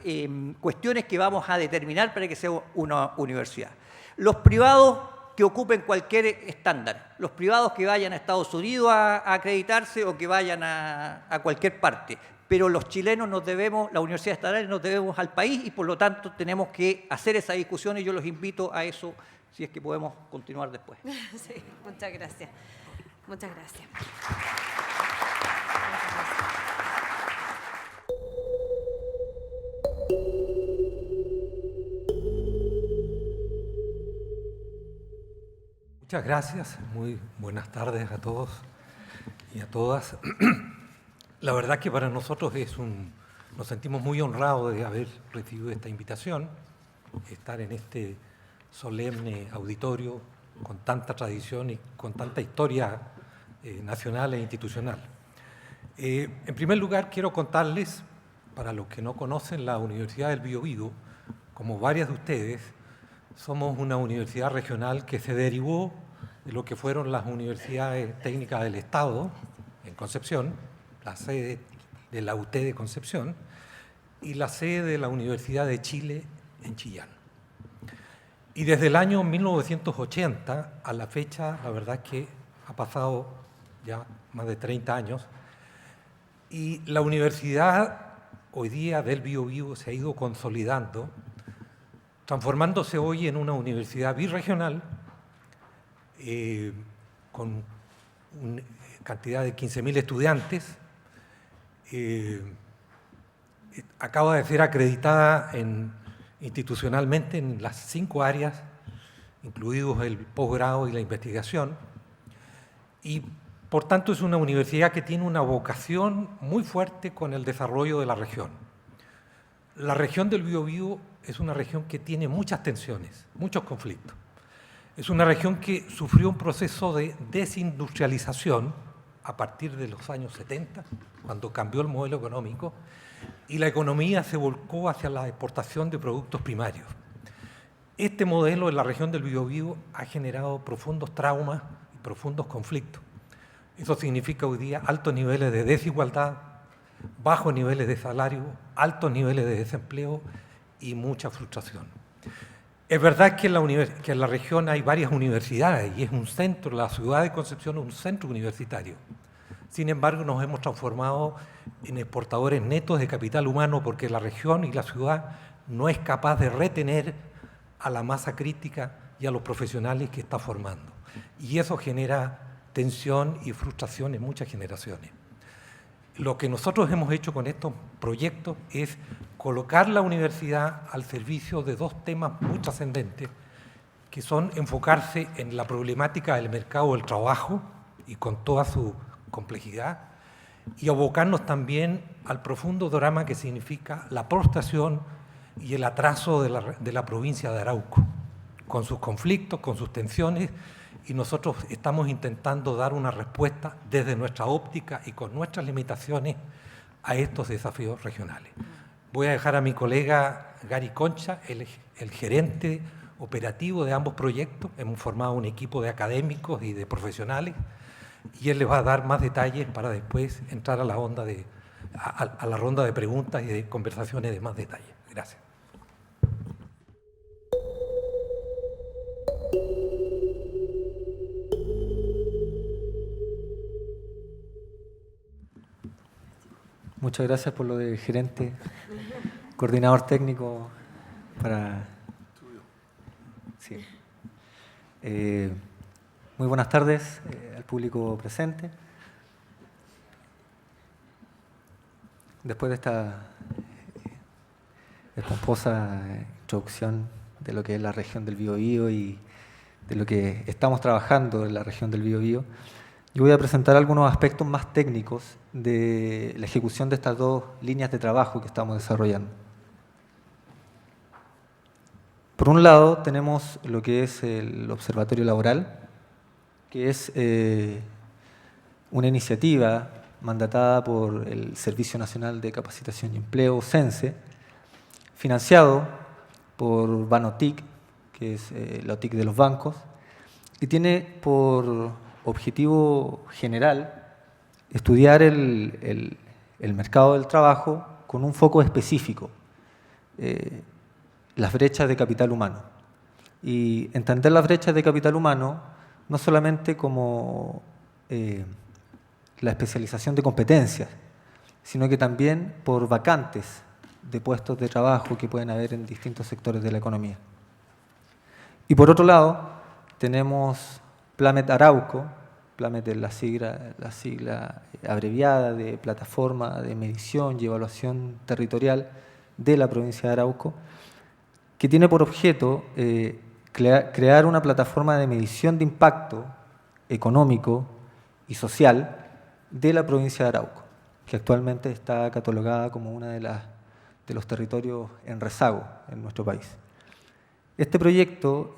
cuestiones que vamos a determinar para que sea una universidad. Los privados que ocupen cualquier estándar, los privados que vayan a Estados Unidos a acreditarse o que vayan a cualquier parte, pero los chilenos nos debemos, las universidades estatales nos debemos al país y por lo tanto tenemos que hacer esa discusión y yo los invito a eso, si es que podemos continuar después. Sí, muchas gracias. Muchas gracias. Muchas gracias, muy buenas tardes a todos y a todas. La verdad que para nosotros nos sentimos muy honrados de haber recibido esta invitación, estar en este solemne auditorio con tanta tradición y con tanta historia nacional e institucional. En primer lugar, quiero contarles, para los que no conocen la Universidad del Biobío, como varias de ustedes, somos una universidad regional que se derivó de lo que fueron las universidades técnicas del Estado en Concepción, la sede de la UT de Concepción, y la sede de la Universidad de Chile en Chillán. Y desde el año 1980 a la fecha, la verdad es que ha pasado ya más de 30 años, y la universidad hoy día del Biobío se ha ido consolidando, transformándose hoy en una universidad birregional con una cantidad de 15.000 estudiantes. Acaba de ser acreditada institucionalmente en las 5 áreas, incluidos el posgrado y la investigación, y por tanto es una universidad que tiene una vocación muy fuerte con el desarrollo de la región. La región del Biobío es una región que tiene muchas tensiones, muchos conflictos. Es una región que sufrió un proceso de desindustrialización a partir de los años 70, cuando cambió el modelo económico, y la economía se volcó hacia la exportación de productos primarios. Este modelo en la región del Biobío ha generado profundos traumas y profundos conflictos. Eso significa hoy día altos niveles de desigualdad, bajos niveles de salario, altos niveles de desempleo y mucha frustración. Es verdad que en la región hay varias universidades y es un centro, la ciudad de Concepción es un centro universitario. Sin embargo, nos hemos transformado en exportadores netos de capital humano porque la región y la ciudad no es capaz de retener a la masa crítica y a los profesionales que está formando. Y eso genera tensión y frustración en muchas generaciones. Lo que nosotros hemos hecho con estos proyectos es colocar la universidad al servicio de 2 temas muy trascendentes, que son enfocarse en la problemática del mercado del trabajo y con toda su complejidad, y abocarnos también al profundo drama que significa la prostración y el atraso de la provincia de Arauco, con sus conflictos, con sus tensiones, y nosotros estamos intentando dar una respuesta desde nuestra óptica y con nuestras limitaciones a estos desafíos regionales. Voy a dejar a mi colega Gary Concha, el gerente operativo de ambos proyectos. Hemos formado un equipo de académicos y de profesionales y él les va a dar más detalles para después entrar a la ronda de preguntas y de conversaciones de más detalles. Gracias. Muchas gracias por lo de gerente, coordinador técnico para... Sí. Muy buenas tardes al público presente. Después de esta pomposa introducción de lo que es la región del Biobío y de lo que estamos trabajando en la región del Biobío, yo voy a presentar algunos aspectos más técnicos de la ejecución de estas 2 líneas de trabajo que estamos desarrollando. Por un lado, tenemos lo que es el Observatorio Laboral, que es una iniciativa mandatada por el Servicio Nacional de Capacitación y Empleo, SENSE, financiado por Banotic, que es la OTIC de los bancos, y tiene por objetivo general estudiar el mercado del trabajo con un foco específico, las brechas de capital humano. Y entender las brechas de capital humano no solamente como la especialización de competencias, sino que también por vacantes de puestos de trabajo que pueden haber en distintos sectores de la economía. Y por otro lado, tenemos Plamet Arauco. Plamet es la sigla abreviada de Plataforma de Medición y Evaluación Territorial de la provincia de Arauco, que tiene por objeto crear una plataforma de medición de impacto económico y social de la provincia de Arauco, que actualmente está catalogada como uno de los territorios en rezago en nuestro país. Este proyecto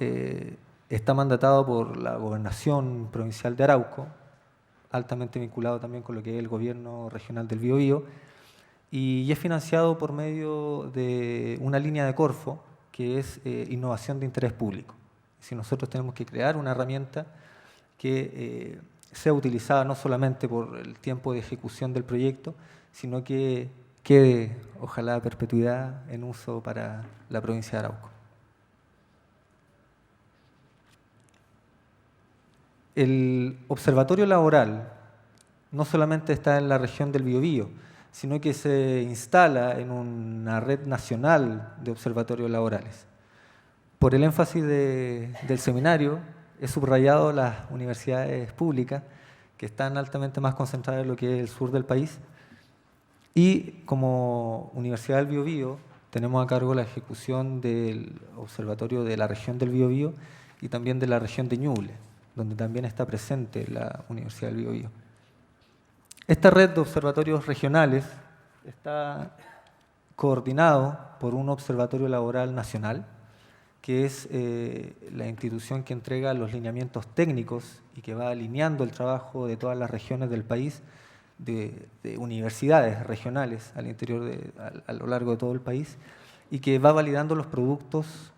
está mandatado por la Gobernación Provincial de Arauco, altamente vinculado también con lo que es el Gobierno Regional del Biobío, y es financiado por medio de una línea de Corfo, que es innovación de interés público. Si nosotros tenemos que crear una herramienta que sea utilizada no solamente por el tiempo de ejecución del proyecto, sino que quede, ojalá a perpetuidad, en uso para la provincia de Arauco. El observatorio laboral no solamente está en la región del Biobío, sino que se instala en una red nacional de observatorios laborales. Por el énfasis del seminario, he subrayado las universidades públicas, que están altamente más concentradas en lo que es el sur del país, y como Universidad del Biobío tenemos a cargo la ejecución del observatorio de la región del Biobío y también de la región de Ñuble, donde también está presente la Universidad del Biobío. Esta red de observatorios regionales está coordinado por un observatorio laboral nacional, que es la institución que entrega los lineamientos técnicos y que va alineando el trabajo de todas las regiones del país, de universidades regionales al interior a lo largo de todo el país, y que va validando los productos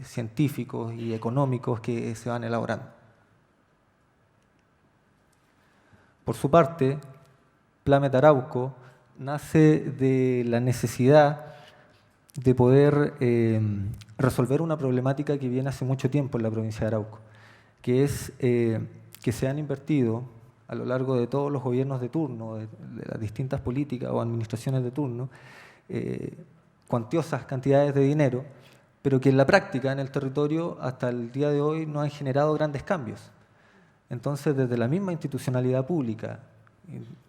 científicos y económicos que se van elaborando. Por su parte, Plamet Arauco nace de la necesidad de poder resolver una problemática que viene hace mucho tiempo en la provincia de Arauco, que es que se han invertido a lo largo de todos los gobiernos de turno, de las distintas políticas o administraciones de turno, cuantiosas cantidades de dinero, pero que en la práctica, en el territorio, hasta el día de hoy no han generado grandes cambios. Entonces, desde la misma institucionalidad pública,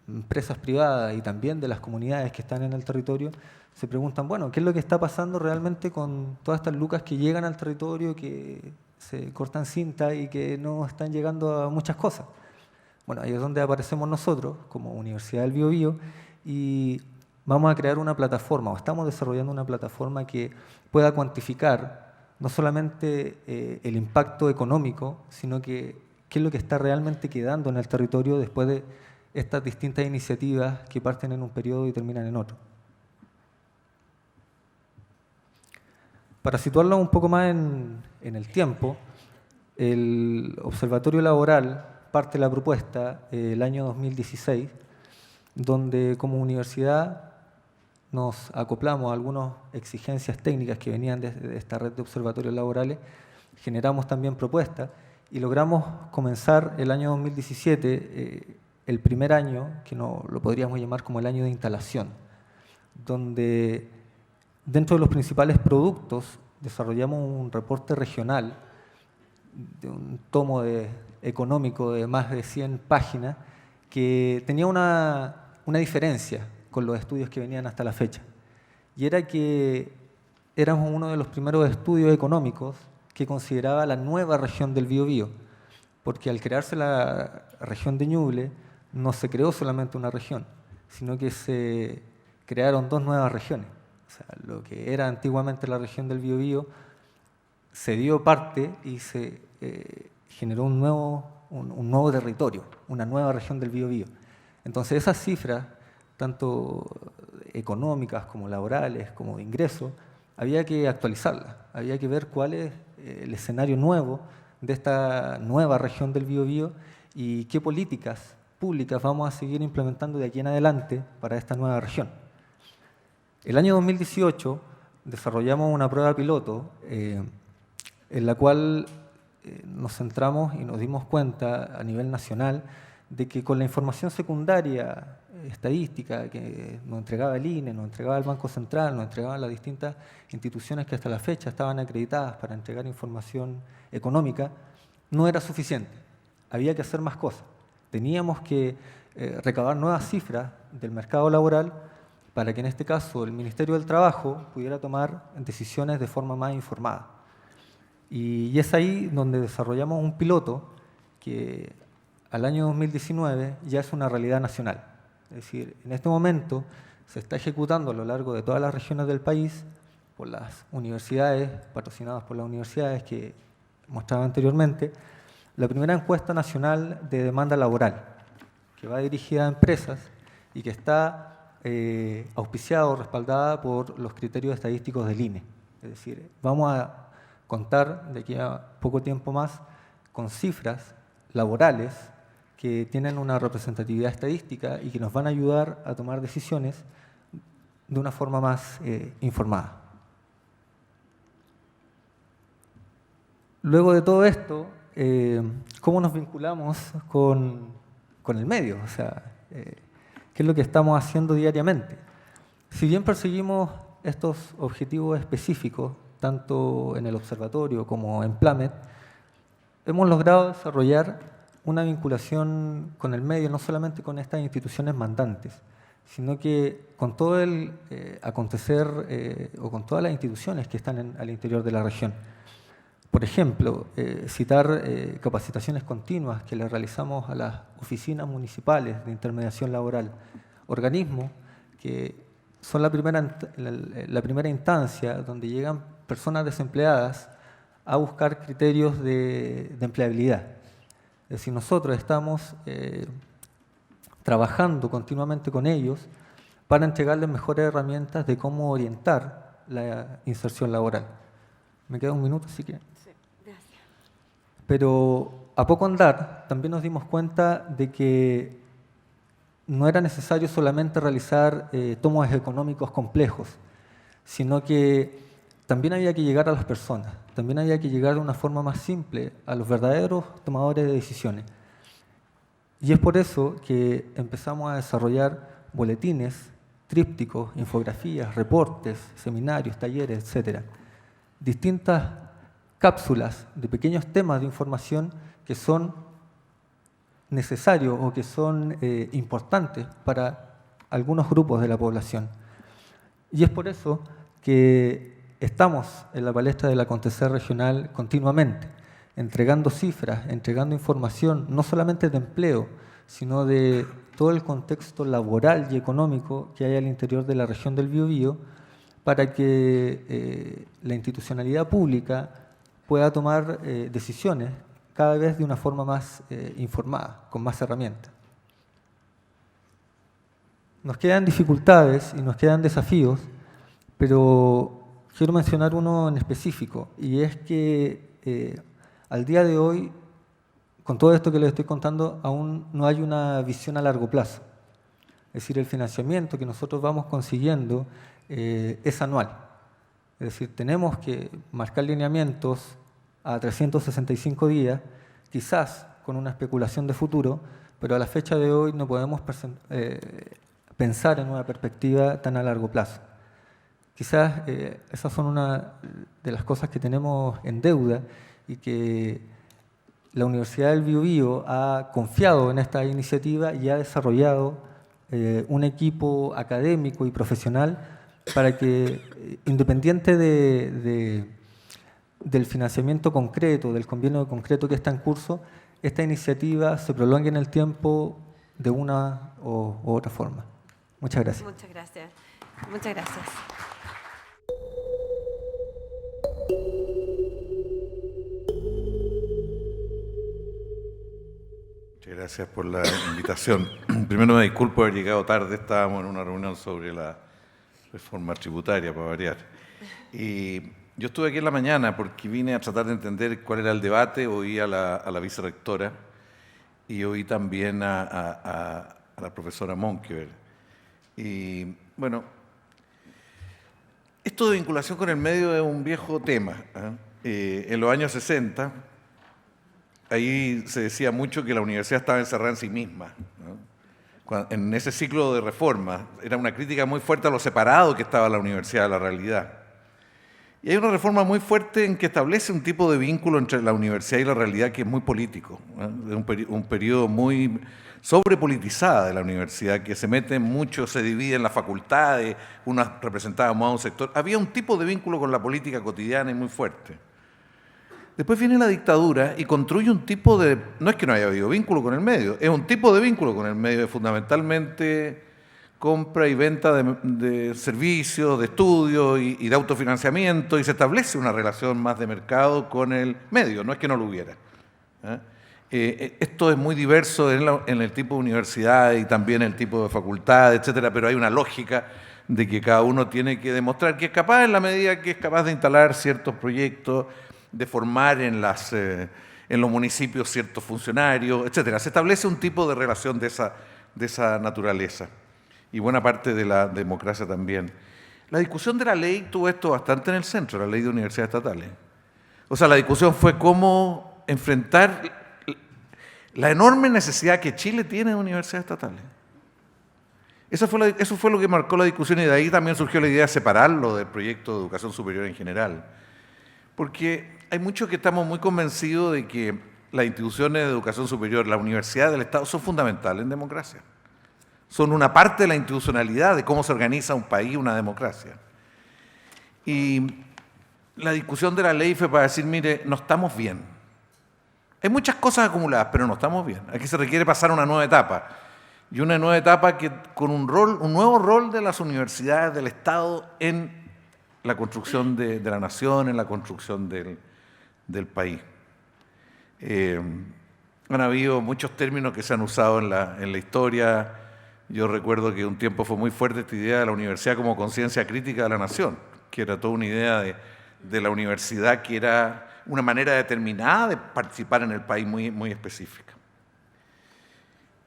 empresas privadas y también de las comunidades que están en el territorio, se preguntan, bueno, ¿qué es lo que está pasando realmente con todas estas lucas que llegan al territorio, que se cortan cinta y que no están llegando a muchas cosas? Bueno, ahí es donde aparecemos nosotros, como Universidad del Biobío, y vamos a crear una plataforma, o estamos desarrollando una plataforma que pueda cuantificar no solamente el impacto económico, sino que qué es lo que está realmente quedando en el territorio después de estas distintas iniciativas que parten en un periodo y terminan en otro. Para situarlo un poco más en el tiempo, el Observatorio Laboral parte la propuesta el año 2016, donde como universidad nos acoplamos a algunas exigencias técnicas que venían de esta red de observatorios laborales, generamos también propuestas y logramos comenzar el año 2017, el primer año, que no lo podríamos llamar como el año de instalación, donde dentro de los principales productos desarrollamos un reporte regional de un tomo económico de más de 100 páginas que tenía una diferencia con los estudios que venían hasta la fecha. Y era que éramos uno de los primeros estudios económicos que consideraba la nueva región del Biobío, porque al crearse la región de Ñuble no se creó solamente una región, sino que se crearon dos nuevas regiones. O sea, lo que era antiguamente la región del Biobío se dio parte y se generó un nuevo territorio, una nueva región del Biobío. Entonces esas cifras, tanto económicas como laborales, como de ingresos, había que actualizarlas, había que ver cuál es el escenario nuevo de esta nueva región del Biobío y qué políticas públicas vamos a seguir implementando de aquí en adelante para esta nueva región. El año 2018 desarrollamos una prueba piloto en la cual nos centramos y nos dimos cuenta a nivel nacional de que con la información secundaria estadística que nos entregaba el INE, nos entregaba el Banco Central, nos entregaban las distintas instituciones que hasta la fecha estaban acreditadas para entregar información económica, no era suficiente. Había que hacer más cosas. Teníamos que recabar nuevas cifras del mercado laboral para que en este caso el Ministerio del Trabajo pudiera tomar decisiones de forma más informada. Y es ahí donde desarrollamos un piloto que al año 2019 ya es una realidad nacional. Es decir, en este momento se está ejecutando a lo largo de todas las regiones del país por las universidades, patrocinadas por las universidades que mostraba anteriormente, la primera encuesta nacional de demanda laboral, que va dirigida a empresas y que está auspiciada o respaldada por los criterios estadísticos del INE. Es decir, vamos a contar de aquí a poco tiempo más con cifras laborales que tienen una representatividad estadística y que nos van a ayudar a tomar decisiones de una forma más informada. Luego de todo esto, ¿cómo nos vinculamos con el medio? O sea, ¿qué es lo que estamos haciendo diariamente? Si bien perseguimos estos objetivos específicos, tanto en el observatorio como en Plamet, hemos logrado desarrollar una vinculación con el medio, no solamente con estas instituciones mandantes, sino que con todo el acontecer o con todas las instituciones que están al interior de la región. Por ejemplo, citar capacitaciones continuas que le realizamos a las oficinas municipales de intermediación laboral, organismos que son la primera instancia donde llegan personas desempleadas a buscar criterios de empleabilidad. Es decir, nosotros estamos trabajando continuamente con ellos para entregarles mejores herramientas de cómo orientar la inserción laboral. Me queda un minuto, así que... Sí, gracias. Pero a poco andar también nos dimos cuenta de que no era necesario solamente realizar tomos económicos complejos, sino que también había que llegar a las personas, también había que llegar de una forma más simple a los verdaderos tomadores de decisiones. Y es por eso que empezamos a desarrollar boletines, trípticos, infografías, reportes, seminarios, talleres, etc. Distintas cápsulas de pequeños temas de información que son necesarios o que son importantes para algunos grupos de la población. Y es por eso que estamos en la palestra del acontecer regional continuamente, entregando cifras, entregando información, no solamente de empleo, sino de todo el contexto laboral y económico que hay al interior de la región del Biobío, para que la institucionalidad pública pueda tomar decisiones cada vez de una forma más informada, con más herramientas. Nos quedan dificultades y nos quedan desafíos, pero quiero mencionar uno en específico, y es que al día de hoy, con todo esto que les estoy contando, aún no hay una visión a largo plazo. Es decir, el financiamiento que nosotros vamos consiguiendo es anual. Es decir, tenemos que marcar lineamientos a 365 días, quizás con una especulación de futuro, pero a la fecha de hoy no podemos pensar en una perspectiva tan a largo plazo. Quizás esas son una de las cosas que tenemos en deuda y que la Universidad del Biobío ha confiado en esta iniciativa y ha desarrollado un equipo académico y profesional para que, independiente del financiamiento concreto, del convenio concreto que está en curso, esta iniciativa se prolongue en el tiempo de una u otra forma. Muchas gracias. Muchas gracias. Muchas gracias. Muchas gracias por la invitación. Primero me disculpo por haber llegado tarde, estábamos en una reunión sobre la reforma tributaria, para variar. Y yo estuve aquí en la mañana porque vine a tratar de entender cuál era el debate, oí a la vicerrectora y oí también a la profesora Monkever. Y bueno, esto de vinculación con el medio es un viejo tema. En los años 60, ahí se decía mucho que la universidad estaba encerrada en sí misma, ¿no? En ese ciclo de reforma, era una crítica muy fuerte a lo separado que estaba la universidad de la realidad. Y hay una reforma muy fuerte en que establece un tipo de vínculo entre la universidad y la realidad que es muy político, ¿no? Es un periodo muy sobrepolitizada de la universidad, que se mete mucho, se divide en las facultades, unas representadas más a un sector. Había un tipo de vínculo con la política cotidiana y muy fuerte. Después viene la dictadura y construye un tipo de... No es que no haya habido vínculo con el medio, es un tipo de vínculo con el medio, fundamentalmente compra y venta de servicios, de estudios y de autofinanciamiento, y se establece una relación más de mercado con el medio, no es que no lo hubiera. Esto es muy diverso en el tipo de universidad y también en el tipo de facultad, etcétera, pero hay una lógica de que cada uno tiene que demostrar que es capaz en la medida que es capaz de instalar ciertos proyectos, de formar en los municipios ciertos funcionarios, etcétera. Se establece un tipo de relación de esa naturaleza. y buena parte de la democracia también. La discusión de la ley tuvo esto bastante en el centro, la ley de universidades estatales. O sea, la discusión fue cómo enfrentar la enorme necesidad que Chile tiene de universidades estatales. Eso fue lo que marcó la discusión, y de ahí también surgió la idea de separarlo del proyecto de educación superior en general. Porque hay muchos que estamos muy convencidos de que las instituciones de educación superior, las universidades del Estado, son fundamentales en democracia. Son una parte de la institucionalidad de cómo se organiza un país, una democracia. Y la discusión de la ley fue para decir, mire, no estamos bien. Hay muchas cosas acumuladas, pero no estamos bien. Aquí se requiere pasar a una nueva etapa. Y una nueva etapa que con un nuevo rol de las universidades del Estado en la construcción de la nación, en la construcción del país. Han habido muchos términos que se han usado en la historia. Yo recuerdo que un tiempo fue muy fuerte esta idea de la universidad como conciencia crítica de la nación, que era toda una idea de la universidad que era una manera determinada de participar en el país muy, muy específica.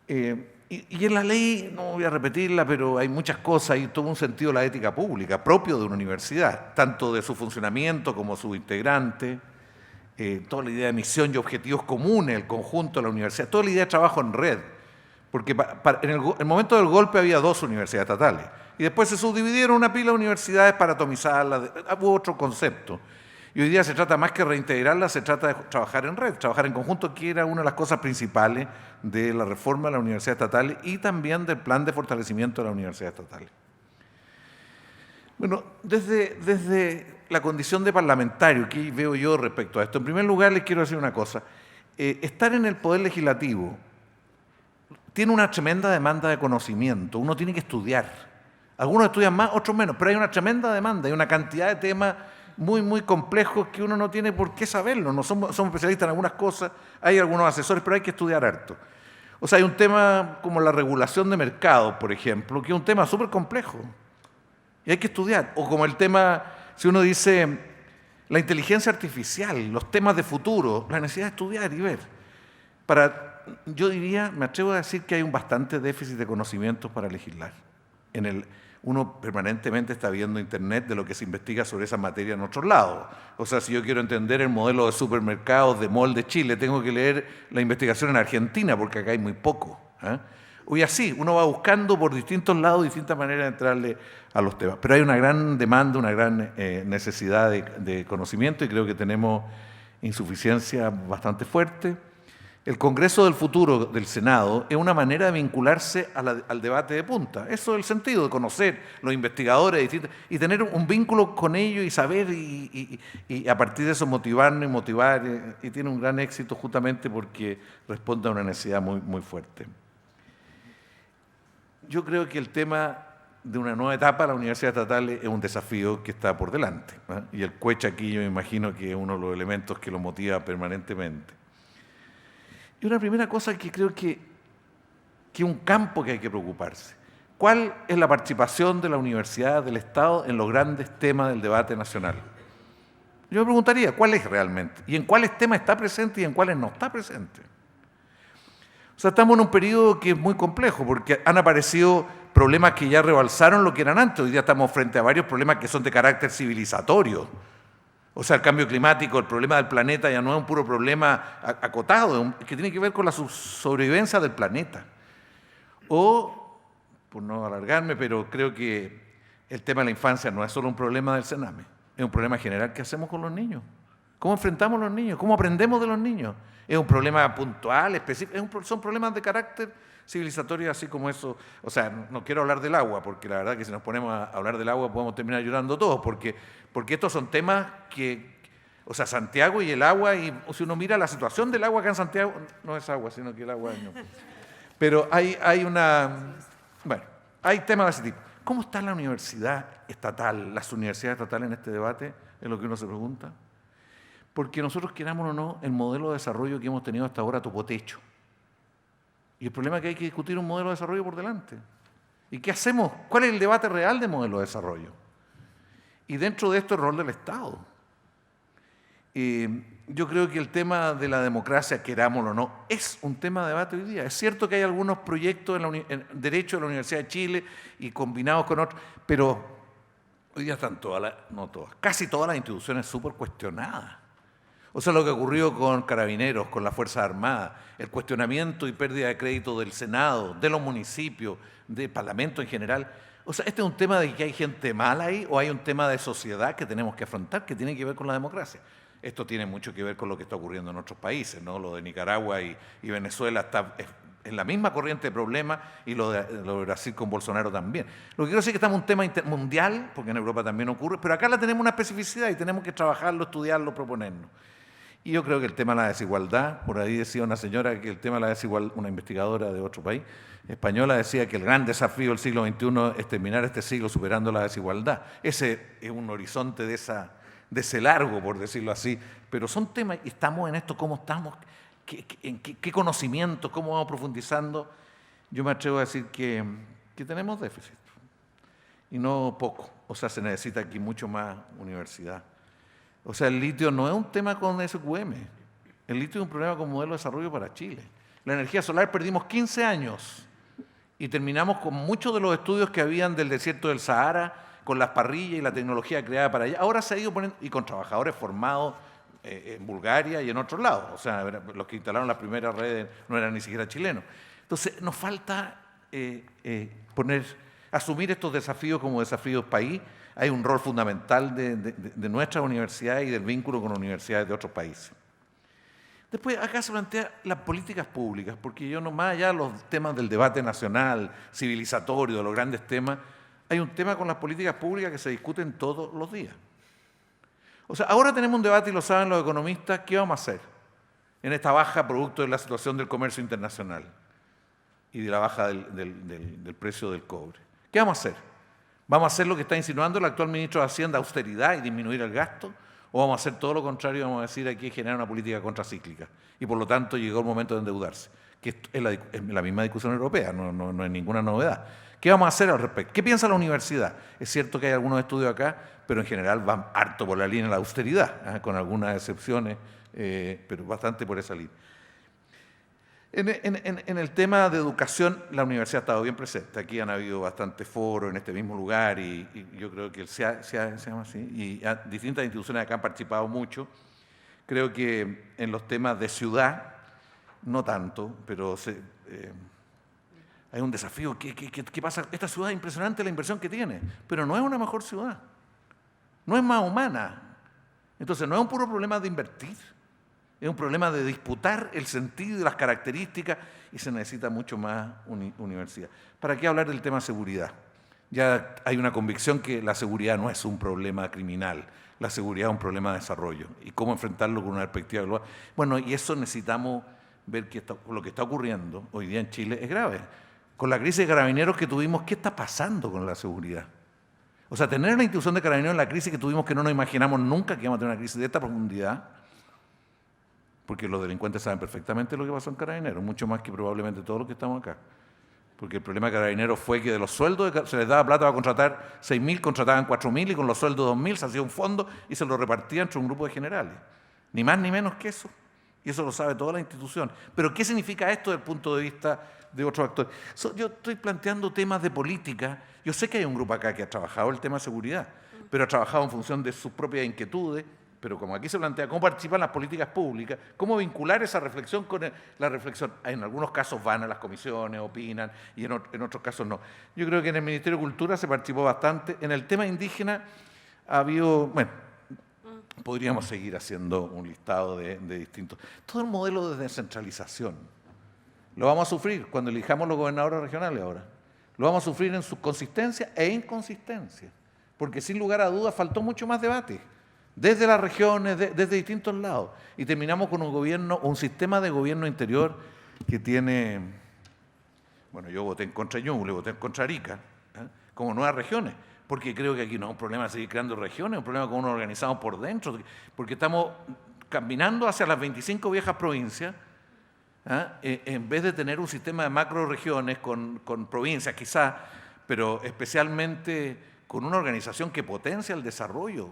Y en la ley, no voy a repetirla, pero hay muchas cosas, hay todo un sentido de la ética pública propio de una universidad, tanto de su funcionamiento como su integrante, toda la idea de misión y objetivos comunes, el conjunto de la universidad, toda la idea de trabajo en red, porque en el momento del golpe había 2 universidades estatales, y después se subdividieron una pila de universidades para atomizarlas, hubo otro concepto. Y hoy día se trata más que reintegrarlas, se trata de trabajar en red, trabajar en conjunto, que era una de las cosas principales de la reforma de la universidad estatal y también del plan de fortalecimiento de la universidad estatal. Bueno, desde la condición de parlamentario, ¿qué veo yo respecto a esto? En primer lugar, les quiero decir una cosa. Estar en el Poder Legislativo tiene una tremenda demanda de conocimiento, uno tiene que estudiar. Algunos estudian más, otros menos, pero hay una tremenda demanda, hay una cantidad de temas muy, muy complejos que uno no tiene por qué saberlo. No somos especialistas en algunas cosas, hay algunos asesores, pero hay que estudiar harto. O sea, hay un tema como la regulación de mercado, por ejemplo, que es un tema súper complejo y hay que estudiar. O como el tema, si uno dice, la inteligencia artificial, los temas de futuro, la necesidad de estudiar y ver. Yo diría, me atrevo a decir que hay un bastante déficit de conocimientos para legislar. Uno permanentemente está viendo internet de lo que se investiga sobre esa materia en otros lados. O sea, si yo quiero entender el modelo de supermercados de mall de Chile, tengo que leer la investigación en Argentina, porque acá hay muy poco. Hoy así, uno va buscando por distintos lados distintas maneras de entrarle a los temas. Pero hay una gran demanda, una gran necesidad de conocimiento, y creo que tenemos insuficiencia bastante fuerte. El Congreso del Futuro del Senado es una manera de vincularse al debate de punta. Eso es el sentido, de conocer los investigadores y tener un vínculo con ellos y saber y a partir de eso motivarnos y motivar. Y tiene un gran éxito justamente porque responde a una necesidad muy, muy fuerte. Yo creo que el tema de una nueva etapa de la universidad estatal es un desafío que está por delante, ¿no? Y el CUECH aquí yo me imagino que es uno de los elementos que lo motiva permanentemente. Y una primera cosa que creo que es un campo que hay que preocuparse. ¿Cuál es la participación de la universidad del Estado en los grandes temas del debate nacional? Yo me preguntaría, ¿cuál es realmente? ¿Y en cuáles temas está presente y en cuáles no está presente? O sea, estamos en un periodo que es muy complejo porque han aparecido problemas que ya rebalsaron lo que eran antes. Hoy día estamos frente a varios problemas que son de carácter civilizatorio. O sea, el cambio climático, el problema del planeta ya no es un puro problema acotado, que tiene que ver con la sobrevivencia del planeta. O, por no alargarme, pero creo que el tema de la infancia no es solo un problema del Sename, es un problema general que hacemos con los niños. ¿Cómo enfrentamos a los niños? ¿Cómo aprendemos de los niños? ¿Es un problema puntual, específico? Son problemas de carácter civilizatorio, así como eso. O sea, no quiero hablar del agua, porque la verdad que si nos ponemos a hablar del agua podemos terminar llorando todos, porque estos son temas que, o sea, Santiago y el agua, y si uno mira la situación del agua acá en Santiago, no es agua, sino que el agua no. Pero hay temas de ese tipo. ¿Cómo está la universidad estatal, las universidades estatales en este debate? Es lo que uno se pregunta. Porque nosotros, queramos o no, el modelo de desarrollo que hemos tenido hasta ahora topó techo. Y el problema es que hay que discutir un modelo de desarrollo por delante. ¿Y qué hacemos? ¿Cuál es el debate real de modelo de desarrollo? Y dentro de esto el rol del Estado. Yo creo que el tema de la democracia, querámoslo o no, es un tema de debate hoy día. Es cierto que hay algunos proyectos en Derecho de la Universidad de Chile y combinados con otros, pero hoy día están todas, no todas, casi todas las instituciones súper cuestionadas. O sea, lo que ocurrió con Carabineros, con las Fuerzas Armadas, el cuestionamiento y pérdida de crédito del Senado, de los municipios, del Parlamento en general. O sea, ¿este es un tema de que hay gente mala ahí o hay un tema de sociedad que tenemos que afrontar que tiene que ver con la democracia? Esto tiene mucho que ver con lo que está ocurriendo en otros países, ¿no? Lo de Nicaragua y Venezuela está en la misma corriente de problemas y lo de Brasil con Bolsonaro también. Lo que quiero decir es que estamos en un tema mundial, porque en Europa también ocurre, pero acá la tenemos una especificidad y tenemos que trabajarlo, estudiarlo, proponernos. Y yo creo que el tema de la desigualdad, por ahí decía una señora que el tema de la desigualdad, una investigadora de otro país, española, decía que el gran desafío del siglo XXI es terminar este siglo superando la desigualdad. Ese es un horizonte de ese largo, por decirlo así, pero son temas, y estamos en esto, ¿cómo estamos? ¿Qué conocimiento? ¿Cómo vamos profundizando? Yo me atrevo a decir que tenemos déficit, y no poco, o sea, se necesita aquí mucho más universidad. O sea, el litio no es un tema con SQM, el litio es un problema con modelo de desarrollo para Chile. La energía solar perdimos 15 años y terminamos con muchos de los estudios que habían del desierto del Sahara, con las parrillas y la tecnología creada para allá. Ahora se ha ido poniendo, y con trabajadores formados en Bulgaria y en otros lados. O sea, los que instalaron las primeras redes no eran ni siquiera chilenos. Entonces, nos falta asumir estos desafíos como desafíos país. Hay un rol fundamental de nuestras universidades y del vínculo con universidades de otros países. Después, acá se plantean las políticas públicas, porque yo no, más allá de los temas del debate nacional, civilizatorio, de los grandes temas, hay un tema con las políticas públicas que se discuten todos los días. O sea, ahora tenemos un debate, y lo saben los economistas, ¿qué vamos a hacer en esta baja producto de la situación del comercio internacional y de la baja del precio del cobre? ¿Qué vamos a hacer? ¿Vamos a hacer lo que está insinuando el actual ministro de Hacienda, austeridad y disminuir el gasto? ¿O vamos a hacer todo lo contrario y vamos a decir aquí generar una política contracíclica? Y por lo tanto llegó el momento de endeudarse, que es la misma discusión europea, no es ninguna novedad. ¿Qué vamos a hacer al respecto? ¿Qué piensa la universidad? Es cierto que hay algunos estudios acá, pero en general van harto por la línea de la austeridad, con algunas excepciones, pero bastante por esa línea. En el tema de educación, la universidad ha estado bien presente. Aquí han habido bastantes foros en este mismo lugar y yo creo que se llama así, y distintas instituciones acá han participado mucho. Creo que en los temas de ciudad, no tanto, pero hay un desafío. ¿Qué pasa? Esta ciudad es impresionante la inversión que tiene, pero no es una mejor ciudad. No es más humana. Entonces, no es un puro problema de invertir. Es un problema de disputar el sentido y las características y se necesita mucho más universidad. ¿Para qué hablar del tema seguridad? Ya hay una convicción que la seguridad no es un problema criminal, la seguridad es un problema de desarrollo y cómo enfrentarlo con una perspectiva global. Bueno, y eso necesitamos ver que lo que está ocurriendo hoy día en Chile es grave. Con la crisis de Carabineros que tuvimos, ¿qué está pasando con la seguridad? O sea, tener una institución de Carabineros en la crisis que tuvimos que no nos imaginamos nunca que íbamos a tener una crisis de esta profundidad, porque los delincuentes saben perfectamente lo que pasó en Carabineros, mucho más que probablemente todos los que estamos acá. Porque el problema de Carabineros fue que de los sueldos se les daba plata para contratar 6.000, contrataban 4.000 y con los sueldos 2.000 se hacía un fondo y se lo repartían entre un grupo de generales. Ni más ni menos que eso. Y eso lo sabe toda la institución. Pero ¿qué significa esto desde el punto de vista de otros actores? Yo estoy planteando temas de política. Yo sé que hay un grupo acá que ha trabajado el tema de seguridad, pero ha trabajado en función de sus propias inquietudes. Pero como aquí se plantea cómo participar en las políticas públicas, cómo vincular esa reflexión con la reflexión. En algunos casos van a las comisiones, opinan, y en otros casos no. Yo creo que en el Ministerio de Cultura se participó bastante. En el tema indígena ha habido, bueno, podríamos seguir haciendo un listado de distintos. Todo el modelo de descentralización lo vamos a sufrir cuando elijamos los gobernadores regionales ahora. Lo vamos a sufrir en sus consistencias e inconsistencias, porque sin lugar a dudas faltó mucho más debate. Desde las regiones, desde distintos lados. Y terminamos con un sistema de gobierno interior que tiene, bueno, yo voté en contra de Ñuble, voté en contra de Arica, como nuevas regiones, porque creo que aquí no es un problema de seguir creando regiones, es un problema cómo nos organizamos por dentro, porque estamos caminando hacia las 25 viejas provincias, en vez de tener un sistema de macro regiones con provincias quizás, pero especialmente con una organización que potencia el desarrollo.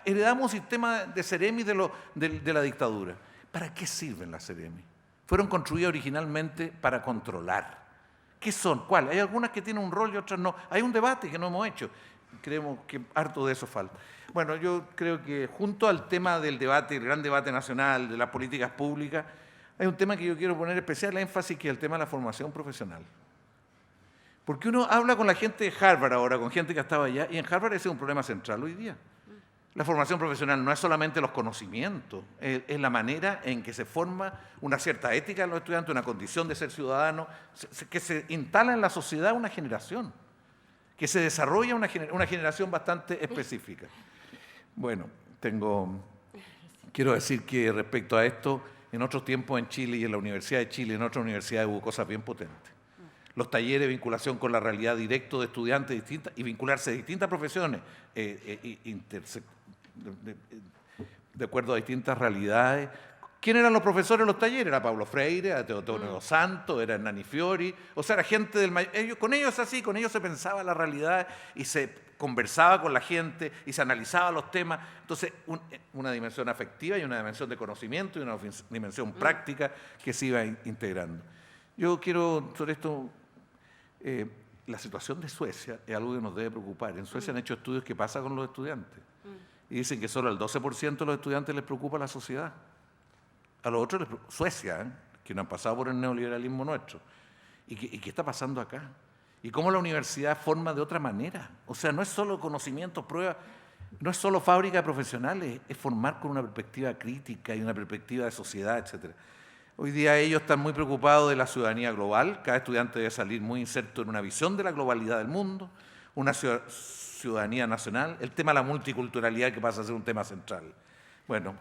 Heredamos un sistema de Ceremi de la dictadura. ¿Para qué sirven las Ceremi? Fueron construidas originalmente para controlar. ¿Qué son? ¿Cuáles? Hay algunas que tienen un rol y otras no. Hay un debate que no hemos hecho. Creemos que harto de eso falta. Bueno, yo creo que junto al tema del debate, el gran debate nacional, de las políticas públicas, hay un tema que yo quiero poner especial énfasis, que es el tema de la formación profesional. Porque uno habla con la gente de Harvard ahora, con gente que estaba allá, y en Harvard ese es un problema central hoy día. La formación profesional no es solamente los conocimientos, es la manera en que se forma una cierta ética en los estudiantes, una condición de ser ciudadano, que se instala en la sociedad una generación, que se desarrolla una generación bastante específica. Bueno, quiero decir que respecto a esto, en otros tiempos en Chile y en la Universidad de Chile, en otras universidades hubo cosas bien potentes. Los talleres de vinculación con la realidad directo de estudiantes distintas y vincularse a distintas profesiones de acuerdo a distintas realidades. ¿Quién eran los profesores de los talleres? Era Paulo Freire, era Teodoro Santos, era Nani Fiori, o sea, era gente del... Con ellos se pensaba la realidad y se conversaba con la gente y se analizaba los temas. Entonces, una dimensión afectiva y una dimensión de conocimiento y una dimensión práctica que se iba integrando. Yo quiero, sobre esto, la situación de Suecia es algo que nos debe preocupar. En Suecia han hecho estudios que pasa con los estudiantes y dicen que solo al 12% de los estudiantes les preocupa la sociedad. A los otros, Suecia, que no han pasado por el neoliberalismo nuestro. ¿Y qué está pasando acá? ¿Y cómo la universidad forma de otra manera? O sea, no es solo conocimiento, prueba, no es solo fábrica de profesionales, es formar con una perspectiva crítica y una perspectiva de sociedad, etc. Hoy día ellos están muy preocupados de la ciudadanía global. Cada estudiante debe salir muy inserto en una visión de la globalidad del mundo, una ciudadanía nacional, el tema de la multiculturalidad que pasa a ser un tema central. Bueno,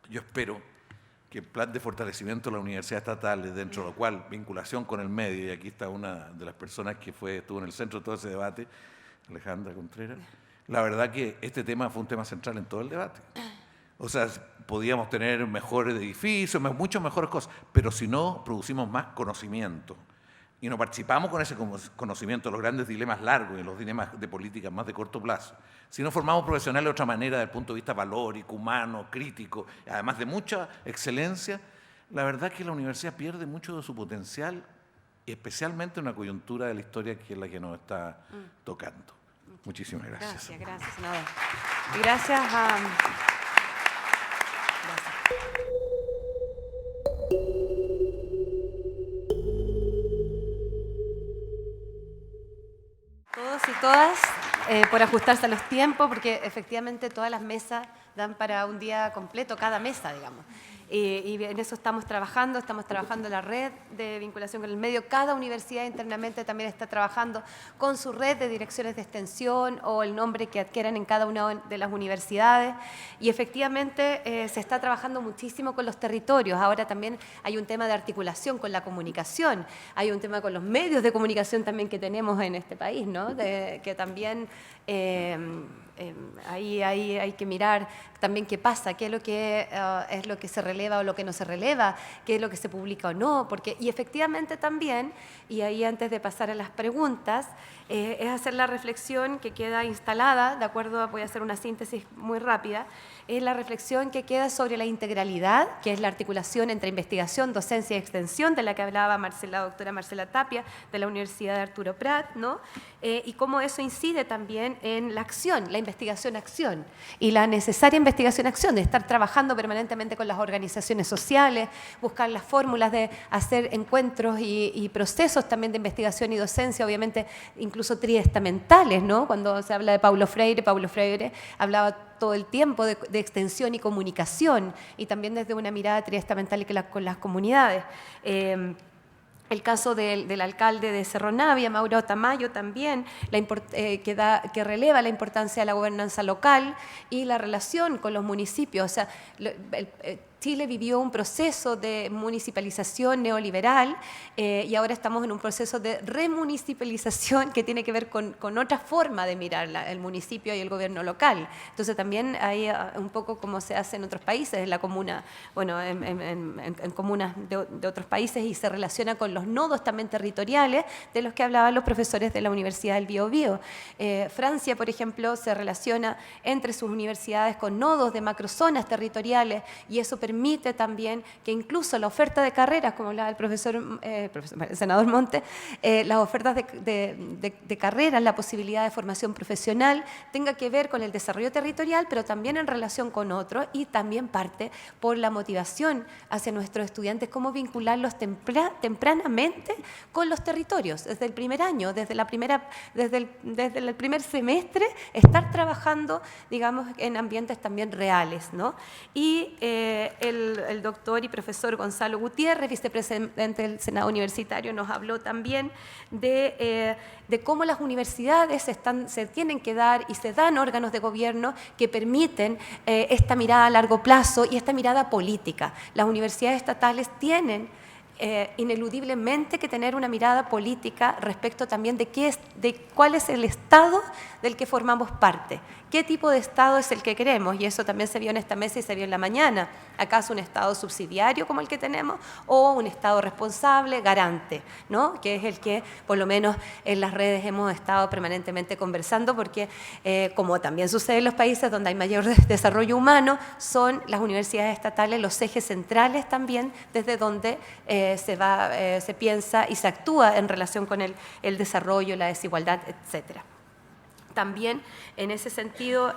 yo espero que el plan de fortalecimiento de la universidad estatal, dentro de lo cual vinculación con el medio, y aquí está una de las personas que estuvo en el centro de todo ese debate, Alejandra Contreras, la verdad que este tema fue un tema central en todo el debate. O sea, podíamos tener mejores edificios, muchas mejores cosas, pero si no producimos más conocimiento y no participamos con ese conocimiento de los grandes dilemas largos y los dilemas de política más de corto plazo, si no formamos profesionales de otra manera desde el punto de vista valórico, humano, crítico, además de mucha excelencia, la verdad es que la universidad pierde mucho de su potencial, especialmente en una coyuntura de la historia que es la que nos está tocando. Muchísimas gracias. Gracias, senador. Y gracias a... Todos y todas, por ajustarse a los tiempos, porque efectivamente todas las mesas dan para un día completo, cada mesa, digamos. Y en eso estamos trabajando la red de vinculación con el medio. Cada universidad internamente también está trabajando con su red de direcciones de extensión o el nombre que adquieran en cada una de las universidades. Y efectivamente se está trabajando muchísimo con los territorios. Ahora también hay un tema de articulación con la comunicación. Hay un tema con los medios de comunicación también que tenemos en este país, ¿no? Que también... ahí hay que mirar también qué pasa, qué es lo que se releva o lo que no se releva, qué es lo que se publica o no, y efectivamente también, y ahí antes de pasar a las preguntas, es hacer la reflexión que queda instalada, de acuerdo, voy a hacer una síntesis muy rápida, es la reflexión que queda sobre la integralidad, que es la articulación entre investigación, docencia y extensión, de la que hablaba la doctora Marcela Tapia, de la Universidad de Arturo Prat, ¿no? Y cómo eso incide también en la acción, la investigación-acción, y la necesaria investigación-acción, de estar trabajando permanentemente con las organizaciones sociales, buscar las fórmulas de hacer encuentros y procesos también de investigación y docencia, obviamente incluso triestamentales, ¿no? Cuando se habla de Paulo Freire hablaba todo el tiempo de extensión y comunicación, y también desde una mirada triestamental y con las comunidades. El caso del alcalde de Cerro Navia, Mauro Tamayo, también que releva la importancia de la gobernanza local y la relación con los municipios. O sea, Chile vivió un proceso de municipalización neoliberal y ahora estamos en un proceso de remunicipalización que tiene que ver con otra forma de mirar el municipio y el gobierno local. Entonces también hay un poco como se hace en otros países, en la comuna, bueno, en comunas de otros países, y se relaciona con los nodos también territoriales de los que hablaban los profesores de la Universidad del Biobío. Francia, por ejemplo, se relaciona entre sus universidades con nodos de macrozonas territoriales, y eso permite también que incluso la oferta de carreras, como hablaba el senador Montes, las ofertas de carreras, la posibilidad de formación profesional, tenga que ver con el desarrollo territorial, pero también en relación con otros, y también parte por la motivación hacia nuestros estudiantes, cómo vincularlos tempranamente con los territorios, desde el primer año, desde el primer semestre, estar trabajando, digamos, en ambientes también reales, ¿no? Y el doctor y profesor Gonzalo Gutiérrez, vicepresidente del Senado Universitario, nos habló también de cómo las universidades se tienen que dar y se dan órganos de gobierno que permiten esta mirada a largo plazo y esta mirada política. Las universidades estatales tienen ineludiblemente que tener una mirada política respecto también de cuál es el Estado del que formamos parte, qué tipo de Estado es el que queremos, y eso también se vio en esta mesa y se vio en la mañana. ¿Acaso un Estado subsidiario como el que tenemos o un Estado responsable, garante, ¿no? Que es el que por lo menos en las redes hemos estado permanentemente conversando, porque como también sucede en los países donde hay mayor desarrollo humano, son las universidades estatales los ejes centrales también desde donde se piensa y se actúa en relación con el desarrollo, la desigualdad, etcétera. También en ese sentido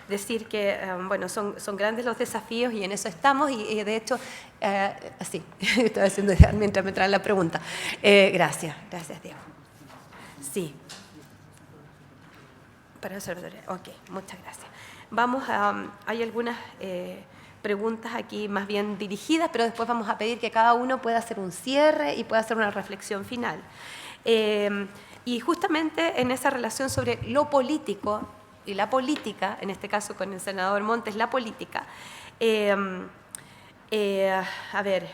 decir que bueno, son grandes los desafíos y en eso estamos, y de hecho, sí, estoy haciendo mientras me traen la pregunta. Gracias, Diego. Sí. Para observadores, ok, muchas gracias. Vamos hay algunas preguntas aquí más bien dirigidas, pero después vamos a pedir que cada uno pueda hacer un cierre y pueda hacer una reflexión final. Y justamente en esa relación sobre lo político y la política, en este caso con el senador Montes, la política, a ver,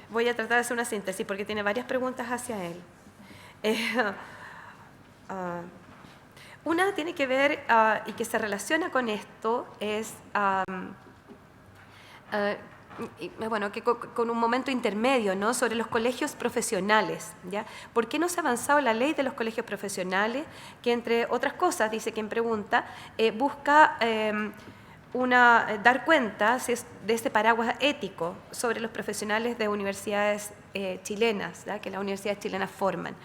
voy a tratar de hacer una síntesis porque tiene varias preguntas hacia él. Una tiene que ver, y que se relaciona con esto, es bueno, que con un momento intermedio, ¿no?, sobre los colegios profesionales, ¿ya? ¿Por qué no se ha avanzado la ley de los colegios profesionales? Que, entre otras cosas, dice quien pregunta, busca dar cuenta de este paraguas ético sobre los profesionales de universidades chilenas, ¿ya?, que las universidades chilenas forman.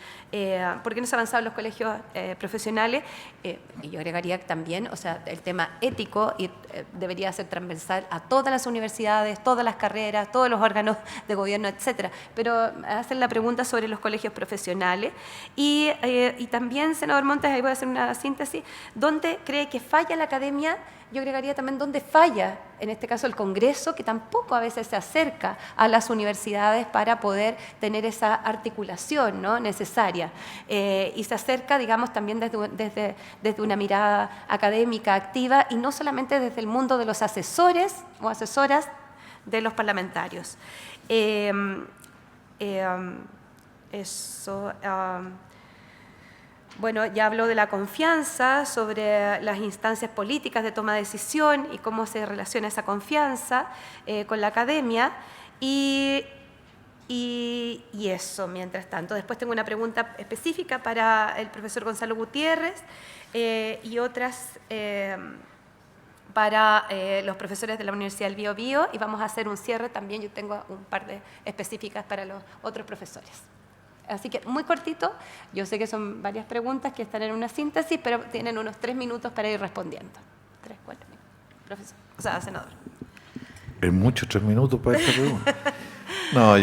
¿Por qué no se ha avanzado en los colegios profesionales? Y yo agregaría también, o sea, el tema ético debería ser transversal a todas las universidades, todas las carreras, todos los órganos de gobierno, etcétera. Pero hacen la pregunta sobre los colegios profesionales. Y también, senador Montes, ahí voy a hacer una síntesis, ¿dónde cree que falla la academia? Yo agregaría también dónde falla, en este caso, el Congreso, que tampoco a veces se acerca a las universidades para poder tener esa articulación, ¿no?, necesaria. Y se acerca, digamos, también desde una mirada académica activa y no solamente desde el mundo de los asesores o asesoras de los parlamentarios. Bueno, ya habló de la confianza, sobre las instancias políticas de toma de decisión y cómo se relaciona esa confianza con la academia. Y eso, mientras tanto. Después tengo una pregunta específica para el profesor Gonzalo Gutiérrez y otras para los profesores de la Universidad del Biobío, y vamos a hacer un cierre también. Yo tengo un par de específicas para los otros profesores. Así que muy cortito, yo sé que son varias preguntas que están en una síntesis, pero tienen unos 3 minutos para ir respondiendo. 3, 4 minutos, profesor, o sea, senador. Es mucho 3 minutos para esta pregunta. No,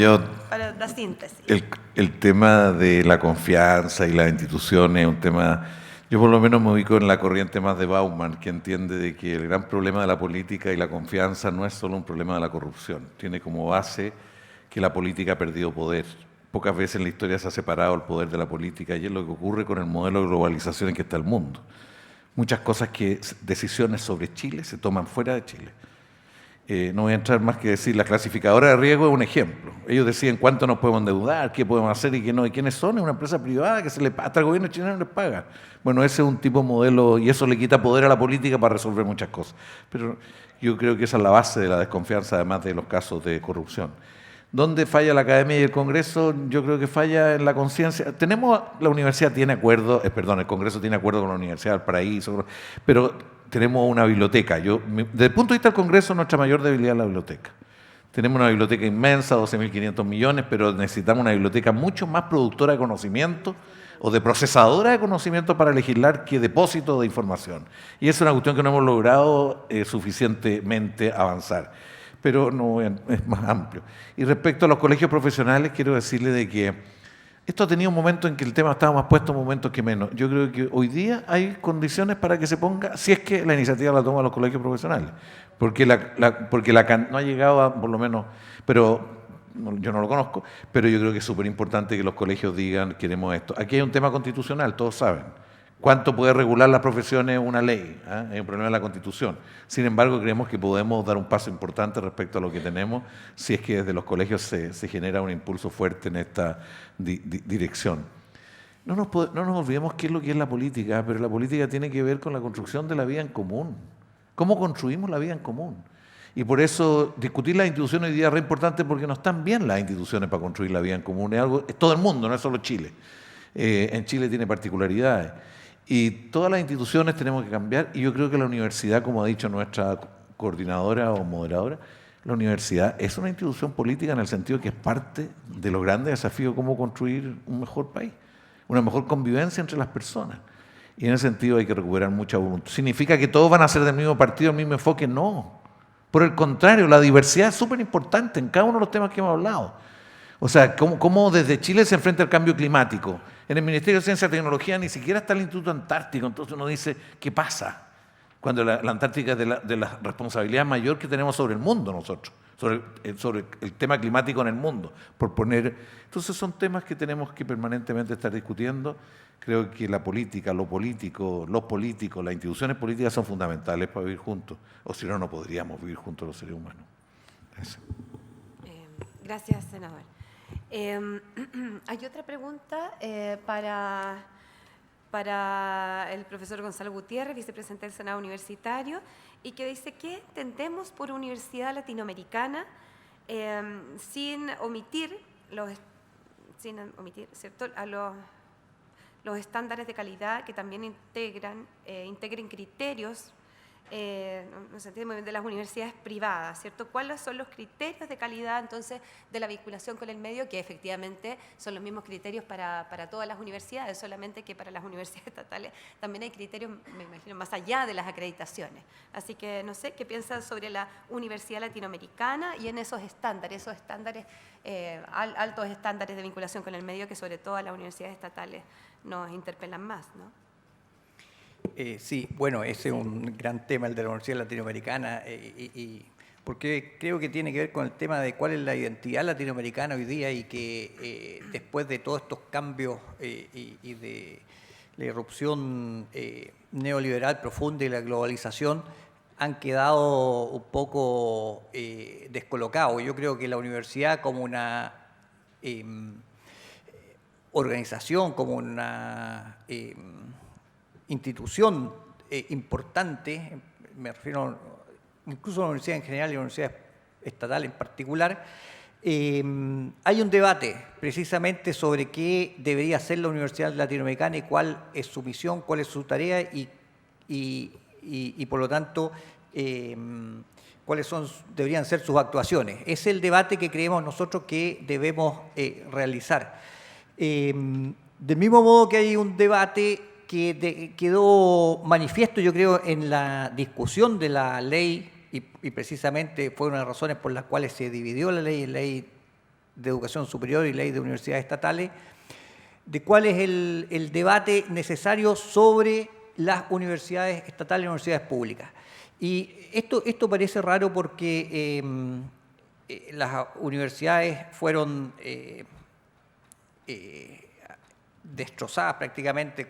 para la síntesis. El tema de la confianza y las instituciones es un tema. Yo por lo menos me ubico en la corriente más de Bauman, que entiende de que el gran problema de la política y la confianza no es solo un problema de la corrupción, tiene como base que la política ha perdido poder. Pocas veces en la historia se ha separado el poder de la política, y es lo que ocurre con el modelo de globalización en que está el mundo. Muchas cosas decisiones sobre Chile se toman fuera de Chile. No voy a entrar más que decir, la clasificadora de riesgo es un ejemplo. Ellos deciden cuánto nos podemos endeudar, qué podemos hacer y qué no. ¿Y quiénes son? Es una empresa privada que hasta el gobierno chileno les paga. Bueno, ese es un tipo de modelo y eso le quita poder a la política para resolver muchas cosas. Pero yo creo que esa es la base de la desconfianza, además de los casos de corrupción. ¿Dónde falla la Academia y el Congreso? Yo creo que falla en la conciencia. La universidad tiene acuerdo, el Congreso tiene acuerdo con la Universidad del Paraíso, pero tenemos una biblioteca. Desde el punto de vista del Congreso, nuestra mayor debilidad es la biblioteca. Tenemos una biblioteca inmensa, 12.500 millones, pero necesitamos una biblioteca mucho más productora de conocimiento o de procesadora de conocimiento para legislar que depósito de información. Y esa es una cuestión que no hemos logrado suficientemente avanzar. Pero no es más amplio. Y respecto a los colegios profesionales, quiero decirle de que esto ha tenido un momento en que el tema estaba más puesto, momentos que menos. Yo creo que hoy día hay condiciones para que se ponga, si es que la iniciativa la toman los colegios profesionales, porque no ha llegado por lo menos, pero yo no lo conozco, pero yo creo que es súper importante que los colegios digan, queremos esto. Aquí hay un tema constitucional, todos saben. ¿Cuánto puede regular las profesiones una ley? Hay un problema de la Constitución. Sin embargo, creemos que podemos dar un paso importante respecto a lo que tenemos si es que desde los colegios se genera un impulso fuerte en esta dirección. No nos olvidemos qué es lo que es la política, pero la política tiene que ver con la construcción de la vida en común. ¿Cómo construimos la vida en común? Y por eso discutir las instituciones hoy día es re importante porque no están bien las instituciones para construir la vida en común. Es todo el mundo, no es solo Chile. En Chile tiene particularidades. Y todas las instituciones tenemos que cambiar y yo creo que la universidad, como ha dicho nuestra coordinadora o moderadora, la universidad es una institución política en el sentido que es parte de los grandes desafíos de cómo construir un mejor país, una mejor convivencia entre las personas. Y en ese sentido hay que recuperar mucha voluntad. ¿Significa que todos van a ser del mismo partido, el mismo enfoque? No. Por el contrario, la diversidad es súper importante en cada uno de los temas que hemos hablado. O sea, cómo desde Chile se enfrenta el cambio climático. En el Ministerio de Ciencia y Tecnología ni siquiera está el Instituto Antártico. Entonces uno dice, ¿qué pasa? Cuando la Antártica es de la responsabilidad mayor que tenemos sobre el mundo nosotros, sobre el tema climático en el mundo. Entonces son temas que tenemos que permanentemente estar discutiendo. Creo que la política, los políticos, las instituciones políticas son fundamentales para vivir juntos. O si no, no podríamos vivir juntos los seres humanos. Gracias. Gracias, senador. Hay otra pregunta para el profesor Gonzalo Gutiérrez, vicepresidente del Senado Universitario, y que dice, ¿qué entendemos por universidad latinoamericana sin omitir, ¿cierto?, a los estándares de calidad que también integren criterios no se entiende muy bien, de las universidades privadas, ¿cierto? ¿Cuáles son los criterios de calidad, entonces, de la vinculación con el medio, que efectivamente son los mismos criterios para todas las universidades, solamente que para las universidades estatales también hay criterios, me imagino, más allá de las acreditaciones? Así que, no sé, ¿qué piensan sobre la universidad latinoamericana y en esos estándares, altos estándares de vinculación con el medio que sobre todo a las universidades estatales nos interpelan más, ¿no? Sí, bueno, ese es un gran tema, el de la Universidad Latinoamericana, porque creo que tiene que ver con el tema de cuál es la identidad latinoamericana hoy día y que después de todos estos cambios y de la irrupción neoliberal profunda y la globalización, han quedado un poco descolocados. Yo creo que la universidad como una organización, como una institución importante, me refiero incluso a la universidad en general y a la universidad estatal en particular, hay un debate precisamente sobre qué debería ser la Universidad Latinoamericana y cuál es su misión, cuál es su tarea y por lo tanto cuáles deberían ser sus actuaciones. Es el debate que creemos nosotros que debemos realizar. Del mismo modo que hay un debate que quedó manifiesto, yo creo, en la discusión de la ley, y precisamente fue una de las razones por las cuales se dividió la ley de educación superior y ley de universidades estatales, de cuál es el debate necesario sobre las universidades estatales y universidades públicas. Y esto parece raro porque las universidades fueron destrozadas prácticamente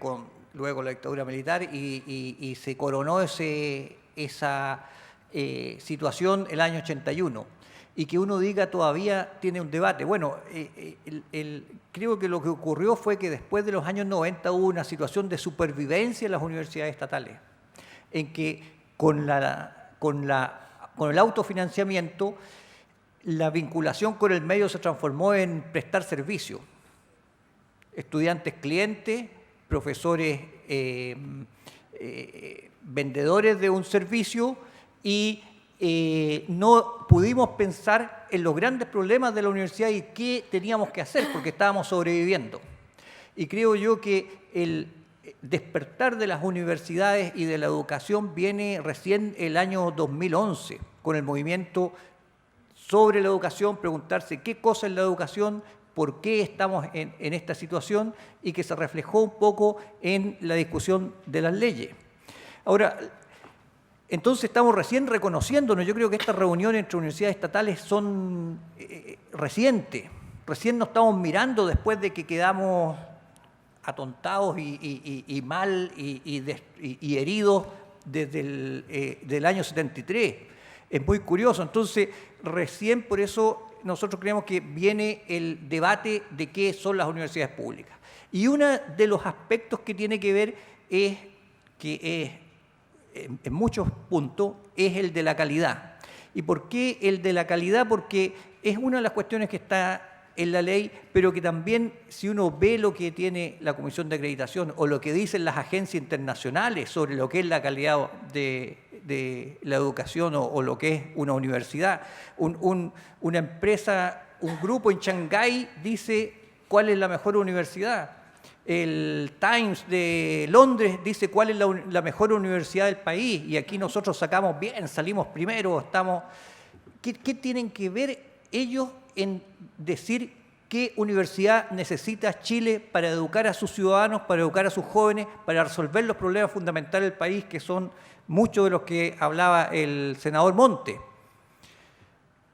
luego la dictadura militar y se coronó esa situación el año 81. Y que uno diga todavía tiene un debate. Bueno, creo que lo que ocurrió fue que después de los años 90 hubo una situación de supervivencia en las universidades estatales, en que con el autofinanciamiento la vinculación con el medio se transformó en prestar servicio. Estudiantes clientes, profesores vendedores de un servicio y no pudimos pensar en los grandes problemas de la universidad y qué teníamos que hacer porque estábamos sobreviviendo. Y creo yo que el despertar de las universidades y de la educación viene recién el año 2011, con el movimiento sobre la educación, preguntarse qué cosa es la educación, por qué estamos en esta situación y que se reflejó un poco en la discusión de las leyes. Ahora, entonces estamos recién reconociéndonos. Yo creo que estas reuniones entre universidades estatales son recientes. Recién nos estamos mirando después de que quedamos atontados y mal y heridos desde el año 73. Es muy curioso. Entonces, recién por eso nosotros creemos que viene el debate de qué son las universidades públicas. Y uno de los aspectos que tiene que ver en muchos puntos, es el de la calidad. ¿Y por qué el de la calidad? Porque es una de las cuestiones que está en la ley, pero que también, si uno ve lo que tiene la Comisión de Acreditación o lo que dicen las agencias internacionales sobre lo que es la calidad de la educación o lo que es una universidad, una empresa, un grupo en Shanghái dice cuál es la mejor universidad. El Times de Londres dice cuál es la mejor universidad del país y aquí nosotros sacamos bien, salimos primero, estamos... ¿Qué tienen que ver ellos en decir qué universidad necesita Chile para educar a sus ciudadanos, para educar a sus jóvenes, para resolver los problemas fundamentales del país, que son muchos de los que hablaba el senador Monte?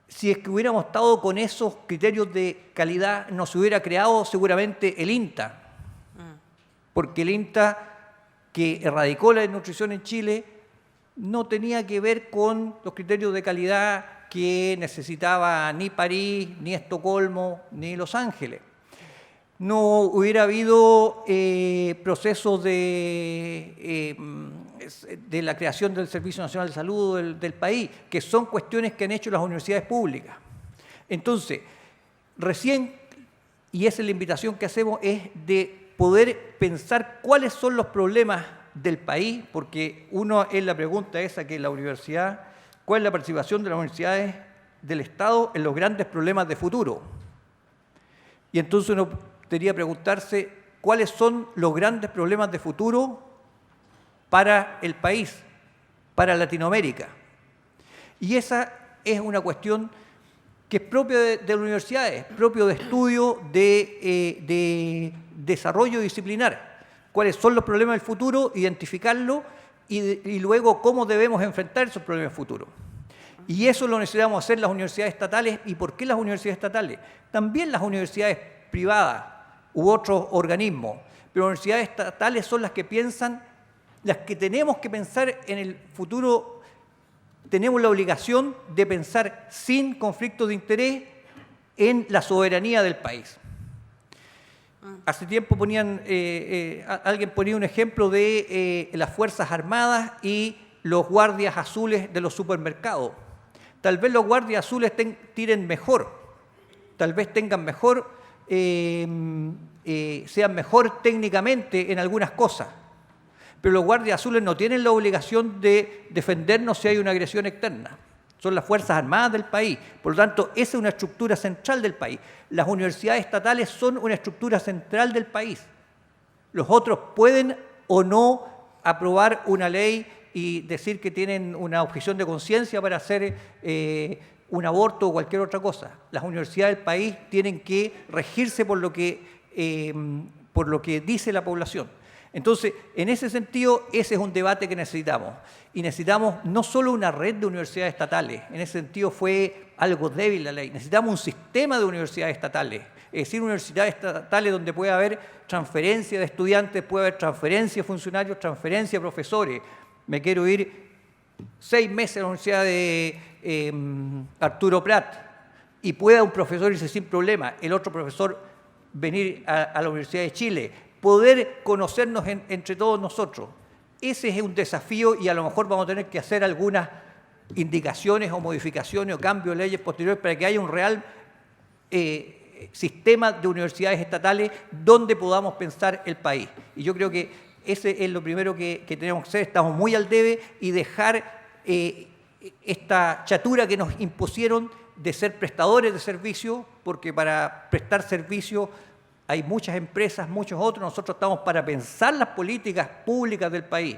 Si es que hubiéramos estado con esos criterios de calidad, no se hubiera creado seguramente el INTA. Porque el INTA, que erradicó la desnutrición en Chile, no tenía que ver con los criterios de calidad que necesitaba ni París, ni Estocolmo, ni Los Ángeles. No hubiera habido procesos de la creación del Servicio Nacional de Salud del país, que son cuestiones que han hecho las universidades públicas. Entonces, recién, y esa es la invitación que hacemos, es de poder pensar cuáles son los problemas del país, porque uno es la pregunta esa que la universidad, ¿cuál es la participación de las universidades del Estado en los grandes problemas de futuro? Y entonces uno debería preguntarse cuáles son los grandes problemas de futuro para el país, para Latinoamérica. Y esa es una cuestión que es propia de las universidades, propio de estudio de desarrollo disciplinar. Cuáles son los problemas del futuro, identificarlos y luego cómo debemos enfrentar esos problemas futuros. Y eso lo necesitamos hacer las universidades estatales. ¿Y por qué las universidades estatales? También las universidades privadas u otros organismos. Pero las universidades estatales son las que piensan, las que tenemos que pensar en el futuro. Tenemos la obligación de pensar sin conflicto de interés en la soberanía del país. Hace tiempo alguien ponía un ejemplo de las Fuerzas Armadas y los guardias azules de los supermercados. Tal vez los guardias azules tiren mejor, tal vez tengan mejor, sean mejor técnicamente en algunas cosas. Pero los guardias azules no tienen la obligación de defendernos si hay una agresión externa. Son las Fuerzas Armadas del país. Por lo tanto, esa es una estructura central del país. Las universidades estatales son una estructura central del país. Los otros pueden o no aprobar una ley y decir que tienen una objeción de conciencia para hacer un aborto o cualquier otra cosa. Las universidades del país tienen que regirse por lo que dice la población. Entonces, en ese sentido, ese es un debate que necesitamos. Y necesitamos no solo una red de universidades estatales, en ese sentido fue algo débil la ley, necesitamos un sistema de universidades estatales, es decir, universidades estatales donde pueda haber transferencia de estudiantes, puede haber transferencia de funcionarios, transferencia de profesores. Me quiero ir 6 meses a la Universidad de Arturo Prat y pueda un profesor irse sin problema, el otro profesor venir a la Universidad de Chile, poder conocernos entre todos nosotros. Ese es un desafío y a lo mejor vamos a tener que hacer algunas indicaciones o modificaciones o cambios de leyes posteriores para que haya un real sistema de universidades estatales donde podamos pensar el país. Y yo creo que ese es lo primero que tenemos que hacer. Estamos muy al debe y dejar esta chatura que nos impusieron de ser prestadores de servicios, porque para prestar servicios hay muchas empresas, muchos otros. Nosotros estamos para pensar las políticas públicas del país.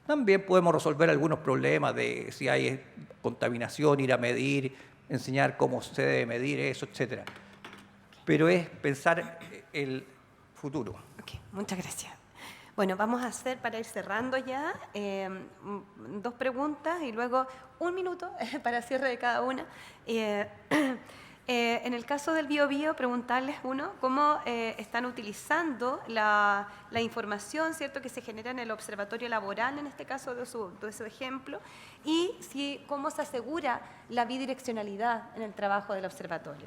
También podemos resolver algunos problemas de si hay contaminación, ir a medir, enseñar cómo se debe medir eso, etc. Pero es pensar el futuro. Ok, muchas gracias. Bueno, vamos a hacer, para ir cerrando ya, 2 preguntas y luego 1 minuto para cierre de cada una. En el caso del Biobío, preguntarles, cómo están utilizando la información, ¿cierto?, que se genera en el observatorio laboral, en este caso de su ejemplo, y cómo se asegura la bidireccionalidad en el trabajo del observatorio.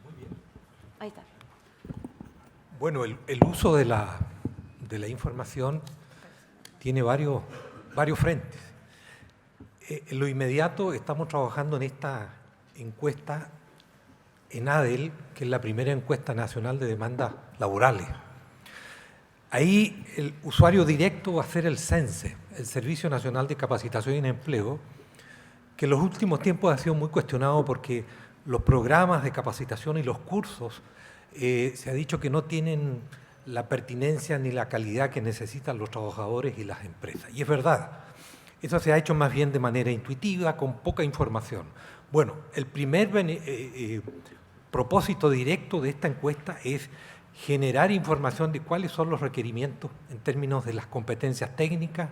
Muy bien. Ahí está. Bueno, el uso de la información tiene varios frentes. En lo inmediato estamos trabajando en esta encuesta en ADEL, que es la primera encuesta nacional de demandas laborales. Ahí el usuario directo va a ser el CENSE, el Servicio Nacional de Capacitación y Empleo, que en los últimos tiempos ha sido muy cuestionado porque los programas de capacitación y los cursos se ha dicho que no tienen la pertinencia ni la calidad que necesitan los trabajadores y las empresas. Y es verdad, eso se ha hecho más bien de manera intuitiva, con poca información. Bueno, el primer propósito directo de esta encuesta es generar información de cuáles son los requerimientos en términos de las competencias técnicas,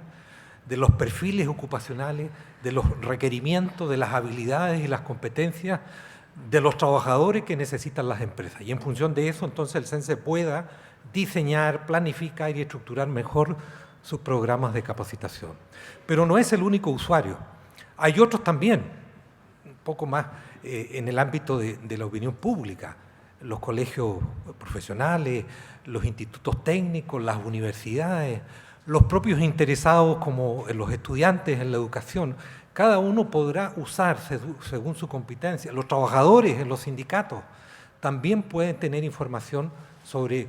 de los perfiles ocupacionales, de los requerimientos, de las habilidades y las competencias de los trabajadores que necesitan las empresas. Y en función de eso, entonces, el CENSE pueda diseñar, planificar y estructurar mejor sus programas de capacitación. Pero no es el único usuario. Hay otros también, un poco más en el ámbito de la opinión pública, los colegios profesionales, los institutos técnicos, las universidades, los propios interesados como los estudiantes en la educación. Cada uno podrá usar según su competencia. Los trabajadores en los sindicatos también pueden tener información sobre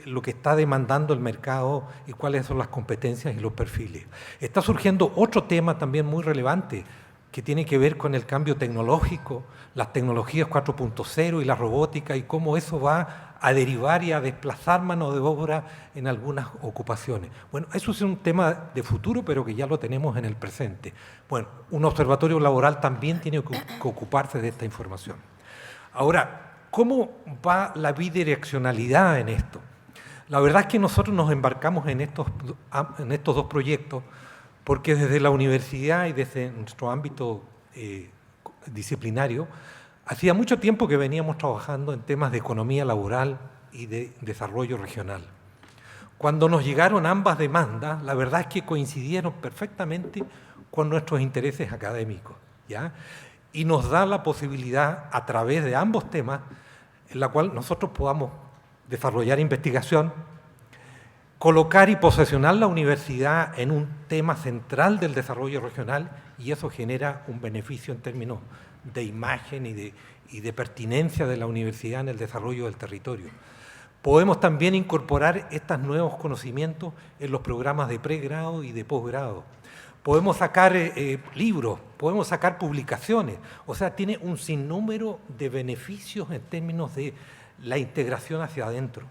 lo que está demandando el mercado y cuáles son las competencias y los perfiles. Está surgiendo otro tema también muy relevante que tiene que ver con el cambio tecnológico, las tecnologías 4.0 y la robótica y cómo eso va a derivar y a desplazar mano de obra en algunas ocupaciones. Bueno, eso es un tema de futuro, pero que ya lo tenemos en el presente. Bueno, un observatorio laboral también tiene que ocuparse de esta información. Ahora, ¿cómo va la bidireccionalidad en esto? La verdad es que nosotros nos embarcamos en estos 2 proyectos porque desde la universidad y desde nuestro ámbito disciplinario, hacía mucho tiempo que veníamos trabajando en temas de economía laboral y de desarrollo regional. Cuando nos llegaron ambas demandas, la verdad es que coincidieron perfectamente con nuestros intereses académicos, ¿ya? Y nos da la posibilidad, a través de ambos temas, en la cual nosotros podamos desarrollar investigación, colocar y posesionar la universidad en un tema central del desarrollo regional, y eso genera un beneficio en términos de imagen y de pertinencia de la universidad en el desarrollo del territorio. Podemos también incorporar estos nuevos conocimientos en los programas de pregrado y de posgrado. Podemos sacar libros, podemos sacar publicaciones, o sea, tiene un sinnúmero de beneficios en términos de la integración hacia adentro.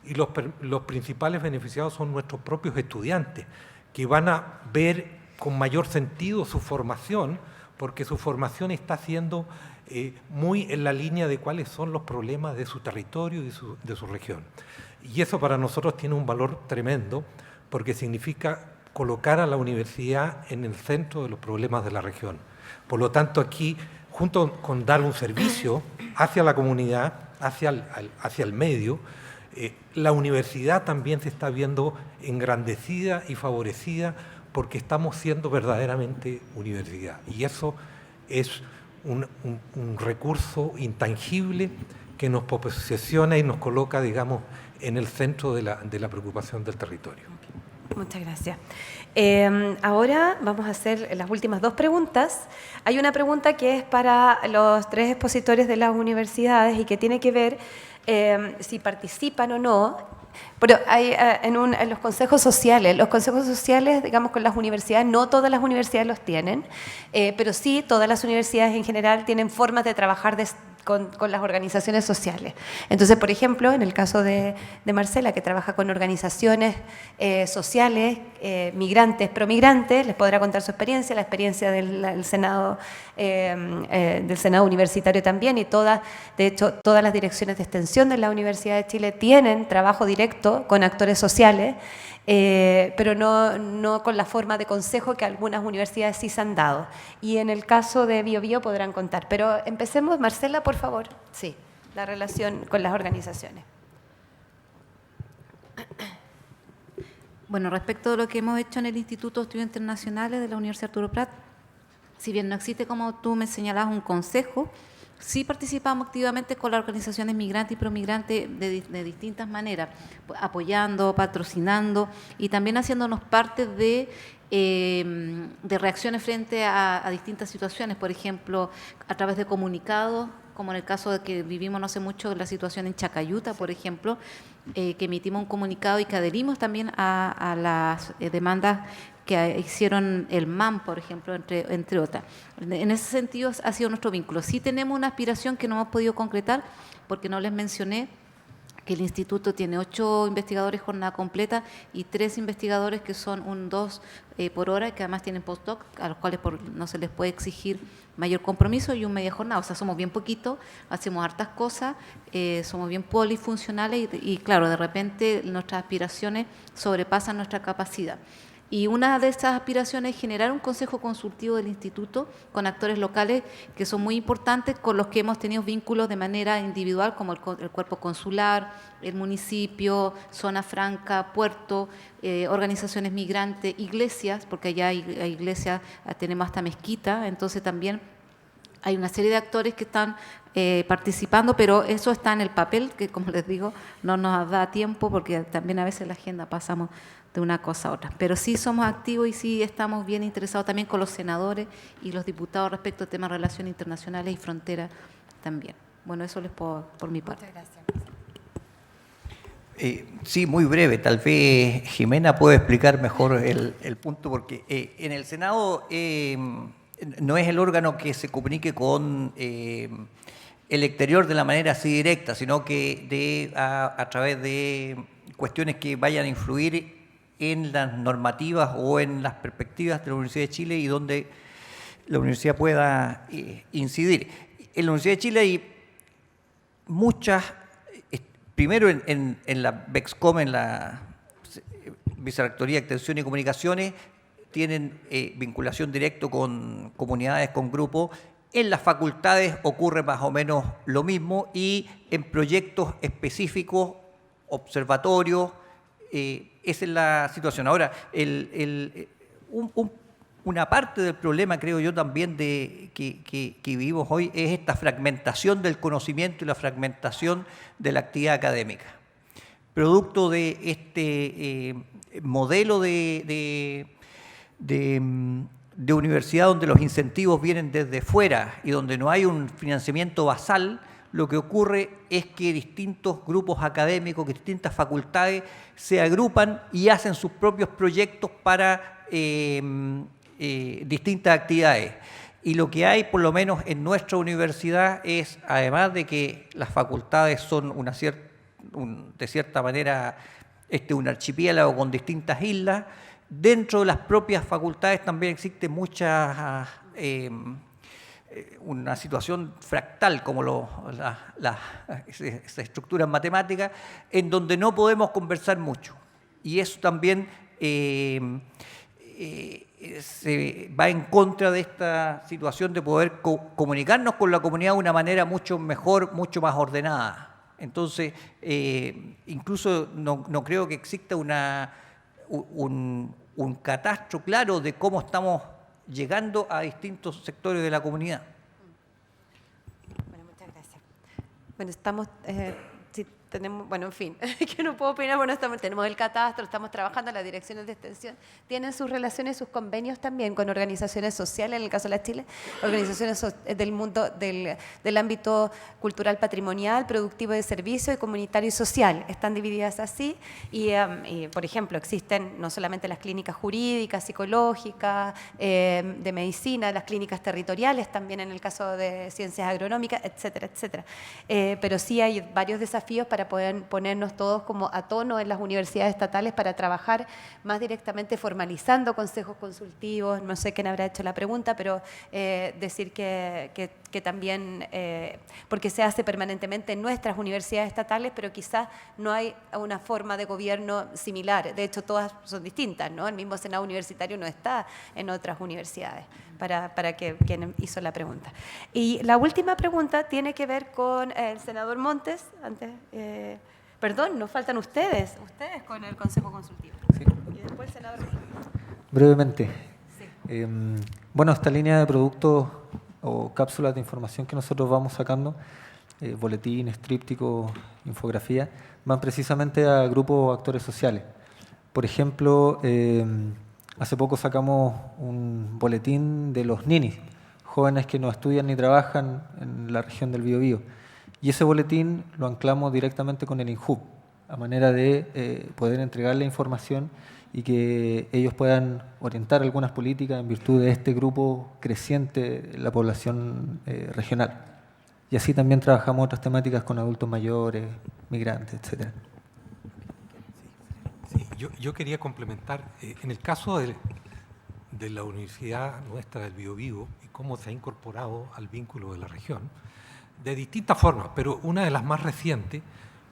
Y los principales beneficiados son nuestros propios estudiantes, que van a ver con mayor sentido su formación, porque su formación está siendo muy en la línea de cuáles son los problemas de su territorio y de su región. Y eso para nosotros tiene un valor tremendo porque significa colocar a la universidad en el centro de los problemas de la región. Por lo tanto, aquí, junto con dar un servicio hacia la comunidad, hacia el medio, la universidad también se está viendo engrandecida y favorecida porque estamos siendo verdaderamente universidad. Y eso es un recurso intangible que nos posesiona y nos coloca, digamos, en el centro de la preocupación del territorio. Muchas gracias. Ahora vamos a hacer las últimas 2 preguntas. Hay una pregunta que es para los 3 expositores de las universidades y que tiene que ver si participan o no. Pero hay en los consejos sociales, digamos, con las universidades, no todas las universidades los tienen, pero sí todas las universidades en general tienen formas de trabajar con las organizaciones sociales. Entonces, por ejemplo, en el caso de Marcela, que trabaja con organizaciones sociales, migrantes, promigrantes, les podrá contar su experiencia, la experiencia del Senado universitario también, y de hecho, todas las direcciones de extensión de la Universidad de Chile tienen trabajo directo con actores sociales, pero no con la forma de consejo que algunas universidades sí se han dado. Y en el caso de Biobío podrán contar. Pero empecemos, Marcela, por favor. Sí, la relación con las organizaciones. Bueno, respecto a lo que hemos hecho en el Instituto de Estudios Internacionales de la Universidad Arturo Prat, si bien no existe, como tú me señalabas, un consejo, sí participamos activamente con las organizaciones migrantes y promigrantes de distintas maneras, apoyando, patrocinando y también haciéndonos parte de reacciones frente a distintas situaciones, por ejemplo, a través de comunicados, como en el caso de que vivimos no hace mucho la situación en Chacayuta, por ejemplo, que emitimos un comunicado y que adherimos también a las demandas que hicieron el MAM, por ejemplo, entre otras. En ese sentido ha sido nuestro vínculo. Sí tenemos una aspiración que no hemos podido concretar, porque no les mencioné que el instituto tiene 8 investigadores jornada completa y 3 investigadores que son 2 por hora, que además tienen postdoc, a los cuales no se les puede exigir mayor compromiso, y un media jornada. O sea, somos bien poquitos, hacemos hartas cosas, somos bien polifuncionales y claro, de repente nuestras aspiraciones sobrepasan nuestra capacidad. Y una de esas aspiraciones es generar un consejo consultivo del instituto con actores locales que son muy importantes, con los que hemos tenido vínculos de manera individual, como el cuerpo consular, el municipio, zona franca, puerto, organizaciones migrantes, iglesias, porque allá hay iglesias, tenemos hasta mezquita, entonces también hay una serie de actores que están participando, pero eso está en el papel, que como les digo, no nos da tiempo, porque también a veces la agenda pasamos de una cosa a otra. Pero sí somos activos y sí estamos bien interesados también con los senadores y los diputados respecto a temas de relaciones internacionales y fronteras también. Bueno, eso les puedo por mi parte. Muchas gracias. Sí, muy breve. Tal vez Jimena puede explicar mejor el punto, porque en el Senado no es el órgano que se comunique con el exterior de la manera así directa, sino que a través de cuestiones que vayan a influir en las normativas o en las perspectivas de la Universidad de Chile y donde la universidad pueda incidir. En la Universidad de Chile hay muchas, primero en la BEXCOM, en la Vicerrectoría de Extensión y Comunicaciones, tienen vinculación directa con comunidades, con grupos. En las facultades ocurre más o menos lo mismo, y en proyectos específicos, observatorios, esa es la situación. Ahora, una parte del problema, creo yo, también que vivimos hoy es esta fragmentación del conocimiento y la fragmentación de la actividad académica. Producto de este modelo de universidad donde los incentivos vienen desde fuera y donde no hay un financiamiento basal, lo que ocurre es que distintos grupos académicos, que distintas facultades se agrupan y hacen sus propios proyectos para distintas actividades. Y lo que hay, por lo menos en nuestra universidad, es, además de que las facultades son de cierta manera un archipiélago con distintas islas, dentro de las propias facultades también existen muchas una situación fractal como esas estructuras matemáticas, en donde no podemos conversar mucho. Y eso también se va en contra de esta situación de poder comunicarnos con la comunidad de una manera mucho mejor, mucho más ordenada. Entonces, incluso no creo que exista un catastro claro de cómo estamos llegando a distintos sectores de la comunidad. Bueno, muchas gracias. Bueno, estamos... sí, tenemos, bueno, en fin, que no puedo opinar, bueno, tenemos el catastro, estamos trabajando, las direcciones de extensión tienen sus relaciones, sus convenios también con organizaciones sociales, en el caso de la Chile, organizaciones del mundo del ámbito cultural, patrimonial, productivo de servicio y comunitario y social. Están divididas así y por ejemplo, existen no solamente las clínicas jurídicas, psicológicas, de medicina, las clínicas territoriales también en el caso de ciencias agronómicas, etcétera, etcétera. Pero sí hay varios desafíos para poder ponernos todos como a tono en las universidades estatales para trabajar más directamente formalizando consejos consultivos. No sé quién habrá hecho la pregunta, pero decir que también, porque se hace permanentemente en nuestras universidades estatales, pero quizás no hay una forma de gobierno similar. De hecho, todas son distintas, ¿no? El mismo Senado universitario no está en otras universidades, para quien hizo la pregunta. Y la última pregunta tiene que ver con el senador Montes. Perdón, nos faltan ustedes con el Consejo Consultivo. Sí. Y después el senador. Brevemente. Sí. Bueno, esta línea de productos o cápsulas de información que nosotros vamos sacando, boletines, trípticos, infografía, van precisamente a grupos actores sociales. Por ejemplo, hace poco sacamos un boletín de los ninis, jóvenes que no estudian ni trabajan en la región del Biobío. Y ese boletín lo anclamos directamente con el INJUB, a manera de poder entregarle información y que ellos puedan orientar algunas políticas en virtud de este grupo creciente de la población regional. Y así también trabajamos otras temáticas con adultos mayores, migrantes, etc. Sí, yo quería complementar, en el caso de la universidad nuestra del Biobío y cómo se ha incorporado al vínculo de la región, de distintas formas, pero una de las más recientes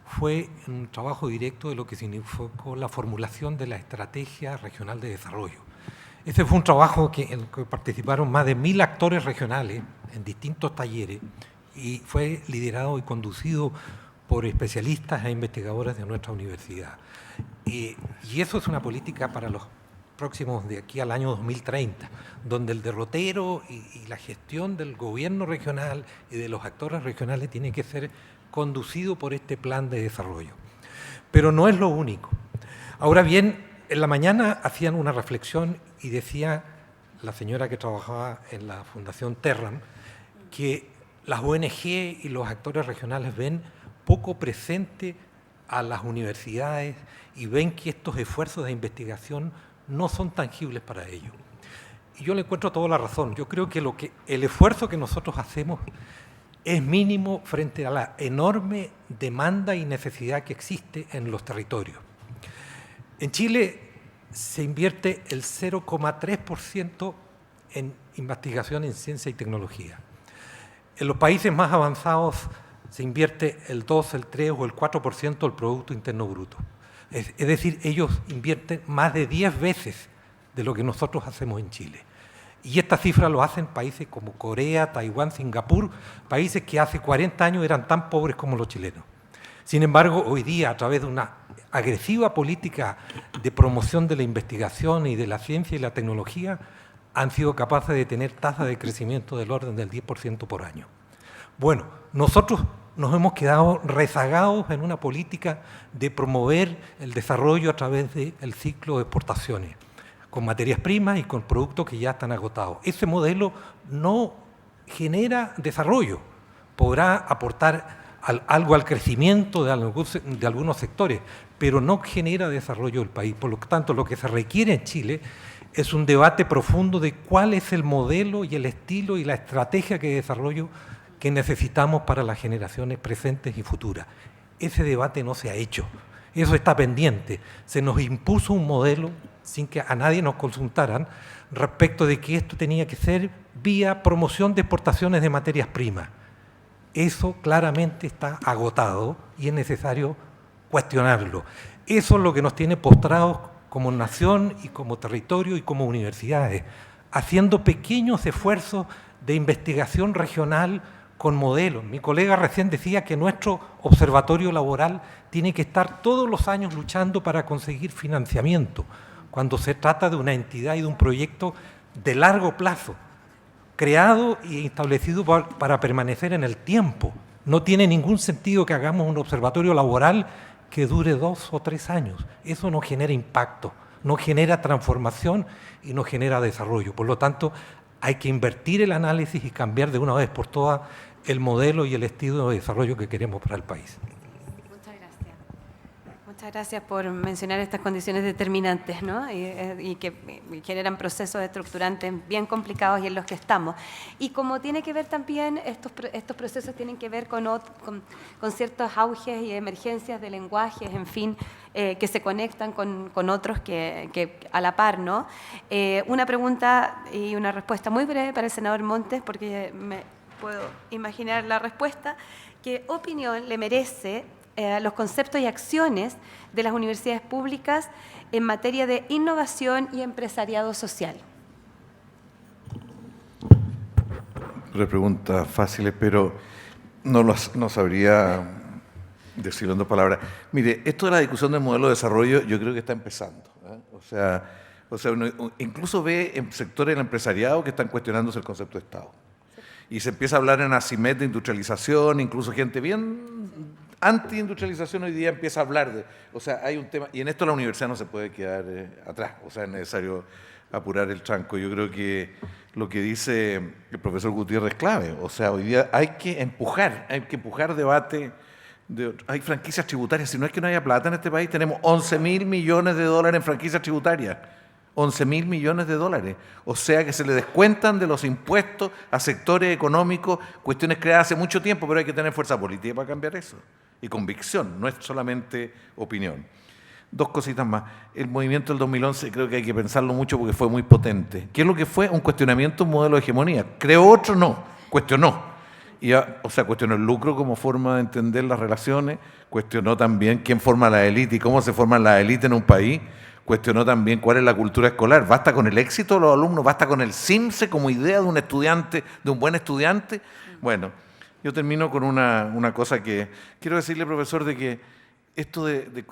fue un trabajo directo de lo que significó la formulación de la Estrategia Regional de Desarrollo. Ese fue un trabajo en el que participaron más de 1000 actores regionales en distintos talleres y fue liderado y conducido por especialistas e investigadores de nuestra universidad. Y eso es una política para los próximos de aquí al año 2030, donde el derrotero y la gestión del gobierno regional y de los actores regionales tiene que ser conducido por este plan de desarrollo. Pero no es lo único. Ahora bien, en la mañana hacían una reflexión y decía la señora que trabajaba en la Fundación Terram que las ONG y los actores regionales ven poco presente a las universidades y ven que estos esfuerzos de investigación no son tangibles para ellos. Y yo le encuentro toda la razón. Yo creo que el esfuerzo que nosotros hacemos es mínimo frente a la enorme demanda y necesidad que existe en los territorios. En Chile se invierte el 0,3% en investigación en ciencia y tecnología. En los países más avanzados se invierte el 2, el 3 o el 4% del Producto Interno Bruto. Es decir, ellos invierten más de 10 veces de lo que nosotros hacemos en Chile. Y esta cifra lo hacen países como Corea, Taiwán, Singapur, países que hace 40 años eran tan pobres como los chilenos. Sin embargo, hoy día, a través de una agresiva política de promoción de la investigación y de la ciencia y la tecnología, han sido capaces de tener tasas de crecimiento del orden del 10% por año. Bueno, nosotros nos hemos quedado rezagados en una política de promover el desarrollo a través del ciclo de exportaciones, con materias primas y con productos que ya están agotados. Ese modelo no genera desarrollo, podrá aportar algo al crecimiento de algunos sectores, pero no genera desarrollo del país. Por lo tanto, lo que se requiere en Chile es un debate profundo de cuál es el modelo y el estilo y la estrategia de desarrollo que necesitamos para las generaciones presentes y futuras. Ese debate no se ha hecho, eso está pendiente. Se nos impuso un modelo, sin que a nadie nos consultaran, respecto de que esto tenía que ser vía promoción de exportaciones de materias primas. Eso claramente está agotado y es necesario cuestionarlo. Eso es lo que nos tiene postrados como nación y como territorio y como universidades, haciendo pequeños esfuerzos de investigación regional con modelos. Mi colega recién decía que nuestro observatorio laboral tiene que estar todos los años luchando para conseguir financiamiento, cuando se trata de una entidad y de un proyecto de largo plazo, creado y establecido para permanecer en el tiempo. No tiene ningún sentido que hagamos un observatorio laboral que dure 2 o 3 años. Eso no genera impacto, no genera transformación y no genera desarrollo. Por lo tanto, hay que invertir el análisis y cambiar de una vez por todas el modelo y el estilo de desarrollo que queremos para el país. Muchas gracias. Muchas gracias por mencionar estas condiciones determinantes, ¿no? y que generan procesos estructurantes bien complicados y en los que estamos. Y como tiene que ver también, estos procesos tienen que ver con ciertos auges y emergencias de lenguajes, en fin, que se conectan con otros que a la par, ¿no? Una pregunta y una respuesta muy breve para el senador Montes, porque me puedo imaginar la respuesta. ¿Qué opinión le merece los conceptos y acciones de las universidades públicas en materia de innovación y empresariado social? Preguntas fáciles, pero no sabría decirlo en 2 palabras. Mire, esto de la discusión del modelo de desarrollo yo creo que está empezando, ¿eh? O sea, uno incluso ve en sectores del empresariado que están cuestionándose el concepto de Estado. Y se empieza a hablar en ACIMED de industrialización, incluso gente bien anti-industrialización hoy día empieza a hablar de... O sea, hay un tema... Y en esto la universidad no se puede quedar atrás. O sea, es necesario apurar el tranco. Yo creo que lo que dice el profesor Gutiérrez es clave. O sea, hoy día hay que empujar debate. Hay franquicias tributarias. Si no es que no haya plata en este país, tenemos 11.000 millones de dólares en franquicias tributarias. 11.000 millones de dólares. O sea que se le descuentan de los impuestos a sectores económicos, cuestiones creadas hace mucho tiempo, pero hay que tener fuerza política para cambiar eso. Y convicción, no es solamente opinión. 2 cositas más. El movimiento del 2011 creo que hay que pensarlo mucho porque fue muy potente. ¿Qué es lo que fue? Un cuestionamiento, un modelo de hegemonía. ¿Creó otro? No. Cuestionó. Cuestionó el lucro como forma de entender las relaciones, cuestionó también quién forma la élite y cómo se forman las élites en un país, cuestionó también cuál es la cultura escolar. ¿Basta con el éxito de los alumnos? ¿Basta con el CIMSE como idea de un estudiante, de un buen estudiante? Bueno, yo termino con una cosa que quiero decirle, profesor, de que esto de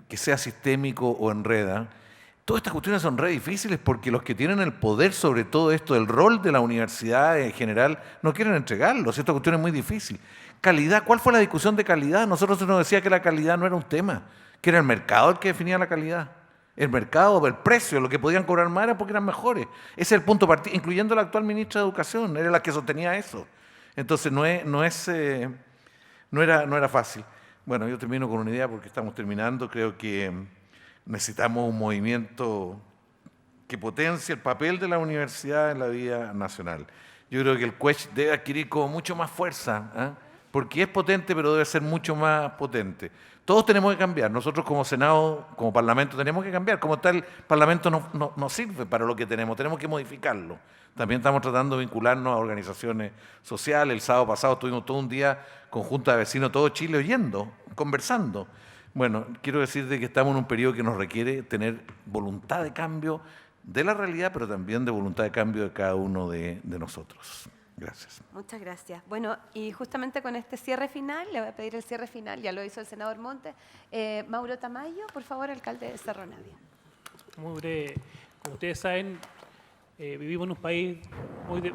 que sea sistémico o enreda, todas estas cuestiones son re difíciles porque los que tienen el poder sobre todo esto, el rol de la universidad en general, no quieren entregarlo. Esta cuestión es muy difícil. Calidad, ¿cuál fue la discusión de calidad? Nosotros se nos decía que la calidad no era un tema, que era el mercado el que definía la calidad. El mercado, el precio, lo que podían cobrar más era porque eran mejores. Ese es el punto partido, incluyendo la actual ministra de Educación, era la que sostenía eso. Entonces no era fácil. Bueno, yo termino con una idea porque estamos terminando. Creo que necesitamos un movimiento que potencie el papel de la universidad en la vida nacional. Yo creo que el CUECH debe adquirir como mucho más fuerza, ¿eh? Porque es potente, pero debe ser mucho más potente. Todos tenemos que cambiar. Nosotros como Senado, como Parlamento, tenemos que cambiar. Como tal, el Parlamento no sirve para lo que tenemos que modificarlo. También estamos tratando de vincularnos a organizaciones sociales. El sábado pasado tuvimos todo un día con Junta de Vecinos, todo Chile oyendo, conversando. Bueno, quiero decirte que estamos en un periodo que nos requiere tener voluntad de cambio de la realidad, pero también de voluntad de cambio de cada uno de nosotros. Gracias. Muchas gracias. Bueno, y justamente con este cierre final, le voy a pedir el cierre final, ya lo hizo el senador Montes. Mauro Tamayo, por favor, alcalde de Cerro Navia. Muy breve. Como ustedes saben, vivimos en un país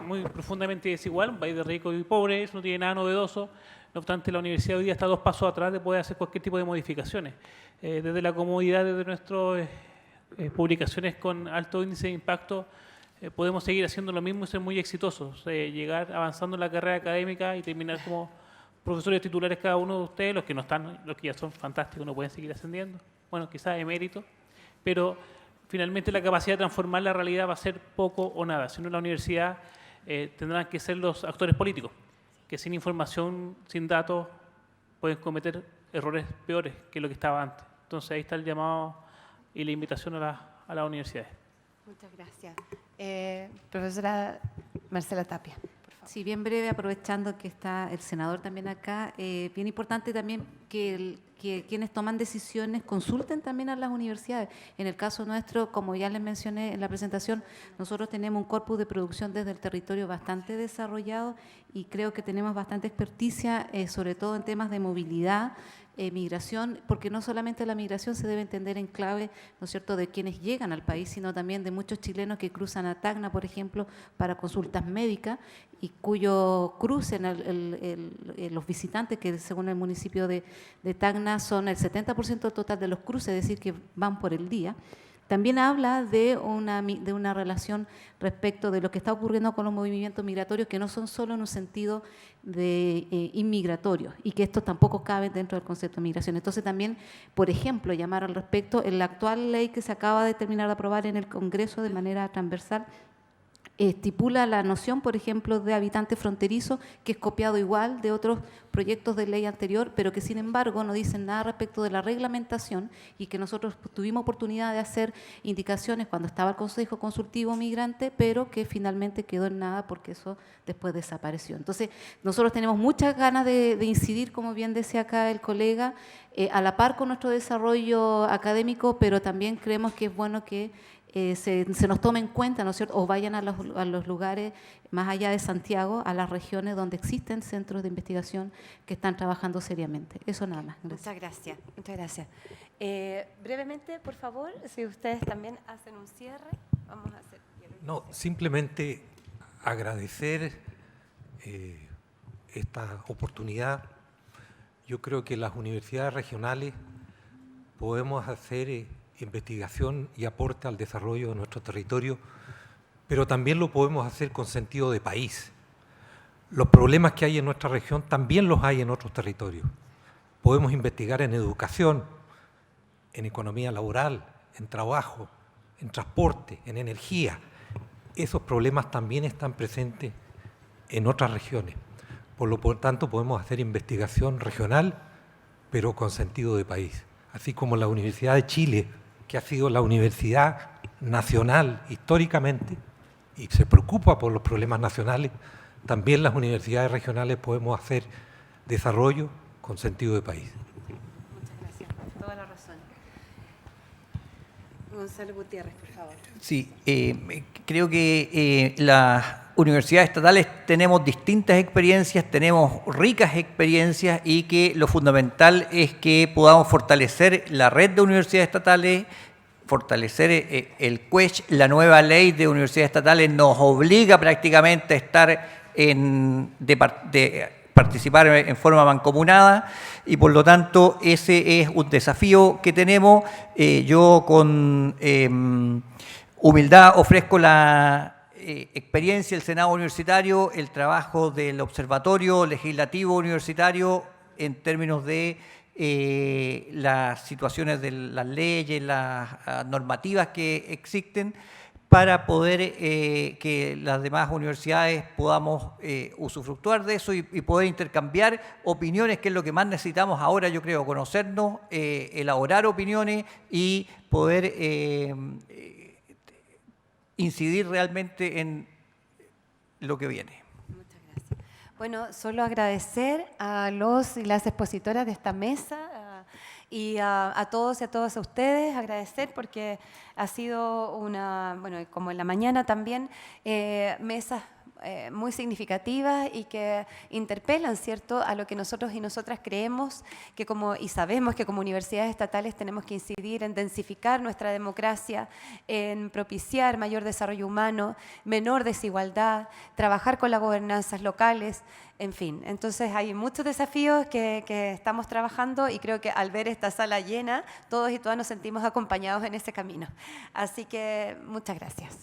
muy profundamente desigual, un país de ricos y pobres, eso no tiene nada novedoso. No obstante, la universidad hoy día está 2 pasos atrás de poder hacer cualquier tipo de modificaciones. Desde la comodidad, desde nuestras publicaciones con alto índice de impacto, podemos seguir haciendo lo mismo y ser muy exitosos, llegar avanzando en la carrera académica y terminar como profesores titulares cada uno de ustedes, los que no están, los que ya son fantásticos, no pueden seguir ascendiendo, bueno, quizás emérito, pero finalmente la capacidad de transformar la realidad va a ser poco o nada, si no la universidad tendrán que ser los actores políticos, que sin información, sin datos, pueden cometer errores peores que lo que estaba antes. Entonces ahí está el llamado y la invitación a a las universidades. Muchas gracias. Profesora Marcela Tapia. Sí, bien breve, aprovechando que está el senador también acá, bien importante también que quienes toman decisiones consulten también a las universidades. En el caso nuestro, como ya les mencioné en la presentación, nosotros tenemos un corpus de producción desde el territorio bastante desarrollado y creo que tenemos bastante experticia, sobre todo en temas de movilidad, migración, porque no solamente la migración se debe entender en clave, ¿no es cierto?, de quienes llegan al país, sino también de muchos chilenos que cruzan a Tacna, por ejemplo, para consultas médicas y cuyo cruce los visitantes, que según el municipio de Tacna son el 70% del total de los cruces, es decir, que van por el día. También habla de una relación respecto de lo que está ocurriendo con los movimientos migratorios, que no son solo en un sentido de inmigratorio y que estos tampoco caben dentro del concepto de migración. Entonces también, por ejemplo, llamar al respecto, en la actual ley que se acaba de terminar de aprobar en el Congreso de manera transversal, estipula la noción, por ejemplo, de habitante fronterizo, que es copiado igual de otros proyectos de ley anterior, pero que sin embargo no dicen nada respecto de la reglamentación y que nosotros tuvimos oportunidad de hacer indicaciones cuando estaba el Consejo Consultivo Migrante, pero que finalmente quedó en nada porque eso después desapareció. Entonces, nosotros tenemos muchas ganas de incidir, como bien decía acá el colega, a la par con nuestro desarrollo académico, pero también creemos que es bueno que se nos tome en cuenta, ¿no es cierto?, o vayan a los lugares más allá de Santiago, a las regiones donde existen centros de investigación que están trabajando seriamente. Eso nada más. Gracias. Muchas gracias. Muchas gracias. Brevemente, por favor, si ustedes también hacen un cierre, vamos a hacer. No, simplemente agradecer esta oportunidad. Yo creo que las universidades regionales podemos hacer investigación y aporte al desarrollo de nuestro territorio, pero también lo podemos hacer con sentido de país. Los problemas que hay en nuestra región también los hay en otros territorios. Podemos investigar en educación, en economía laboral, en trabajo, en transporte, en energía. Esos problemas también están presentes en otras regiones. Por lo tanto, podemos hacer investigación regional, pero con sentido de país. Así como la Universidad de Chile, que ha sido la universidad nacional históricamente y se preocupa por los problemas nacionales, también las universidades regionales podemos hacer desarrollo con sentido de país. Muchas gracias, toda la razón. Gonzalo Gutiérrez, por favor. Sí, creo que las universidades estatales tenemos distintas experiencias, tenemos ricas experiencias y que lo fundamental es que podamos fortalecer la red de universidades estatales, fortalecer el CUESH. La nueva ley de universidades estatales nos obliga prácticamente a estar participar en forma mancomunada y por lo tanto ese es un desafío que tenemos. Yo con humildad ofrezco la experiencia del Senado Universitario, el trabajo del Observatorio Legislativo Universitario en términos de las situaciones de las leyes, las normativas que existen, para poder que las demás universidades podamos usufructuar de eso y poder intercambiar opiniones, que es lo que más necesitamos ahora, yo creo, conocernos, elaborar opiniones y poder incidir realmente en lo que viene. Muchas gracias. Bueno, solo agradecer a los y las expositoras de esta mesa y a todos y a todas ustedes, agradecer porque ha sido una, bueno, como en la mañana también, mesas muy significativas y que interpelan, ¿cierto?, a lo que nosotros y nosotras creemos que y sabemos que como universidades estatales tenemos que incidir en densificar nuestra democracia, en propiciar mayor desarrollo humano, menor desigualdad, trabajar con las gobernanzas locales, en fin. Entonces hay muchos desafíos que estamos trabajando y creo que al ver esta sala llena, todos y todas nos sentimos acompañados en ese camino. Así que muchas gracias.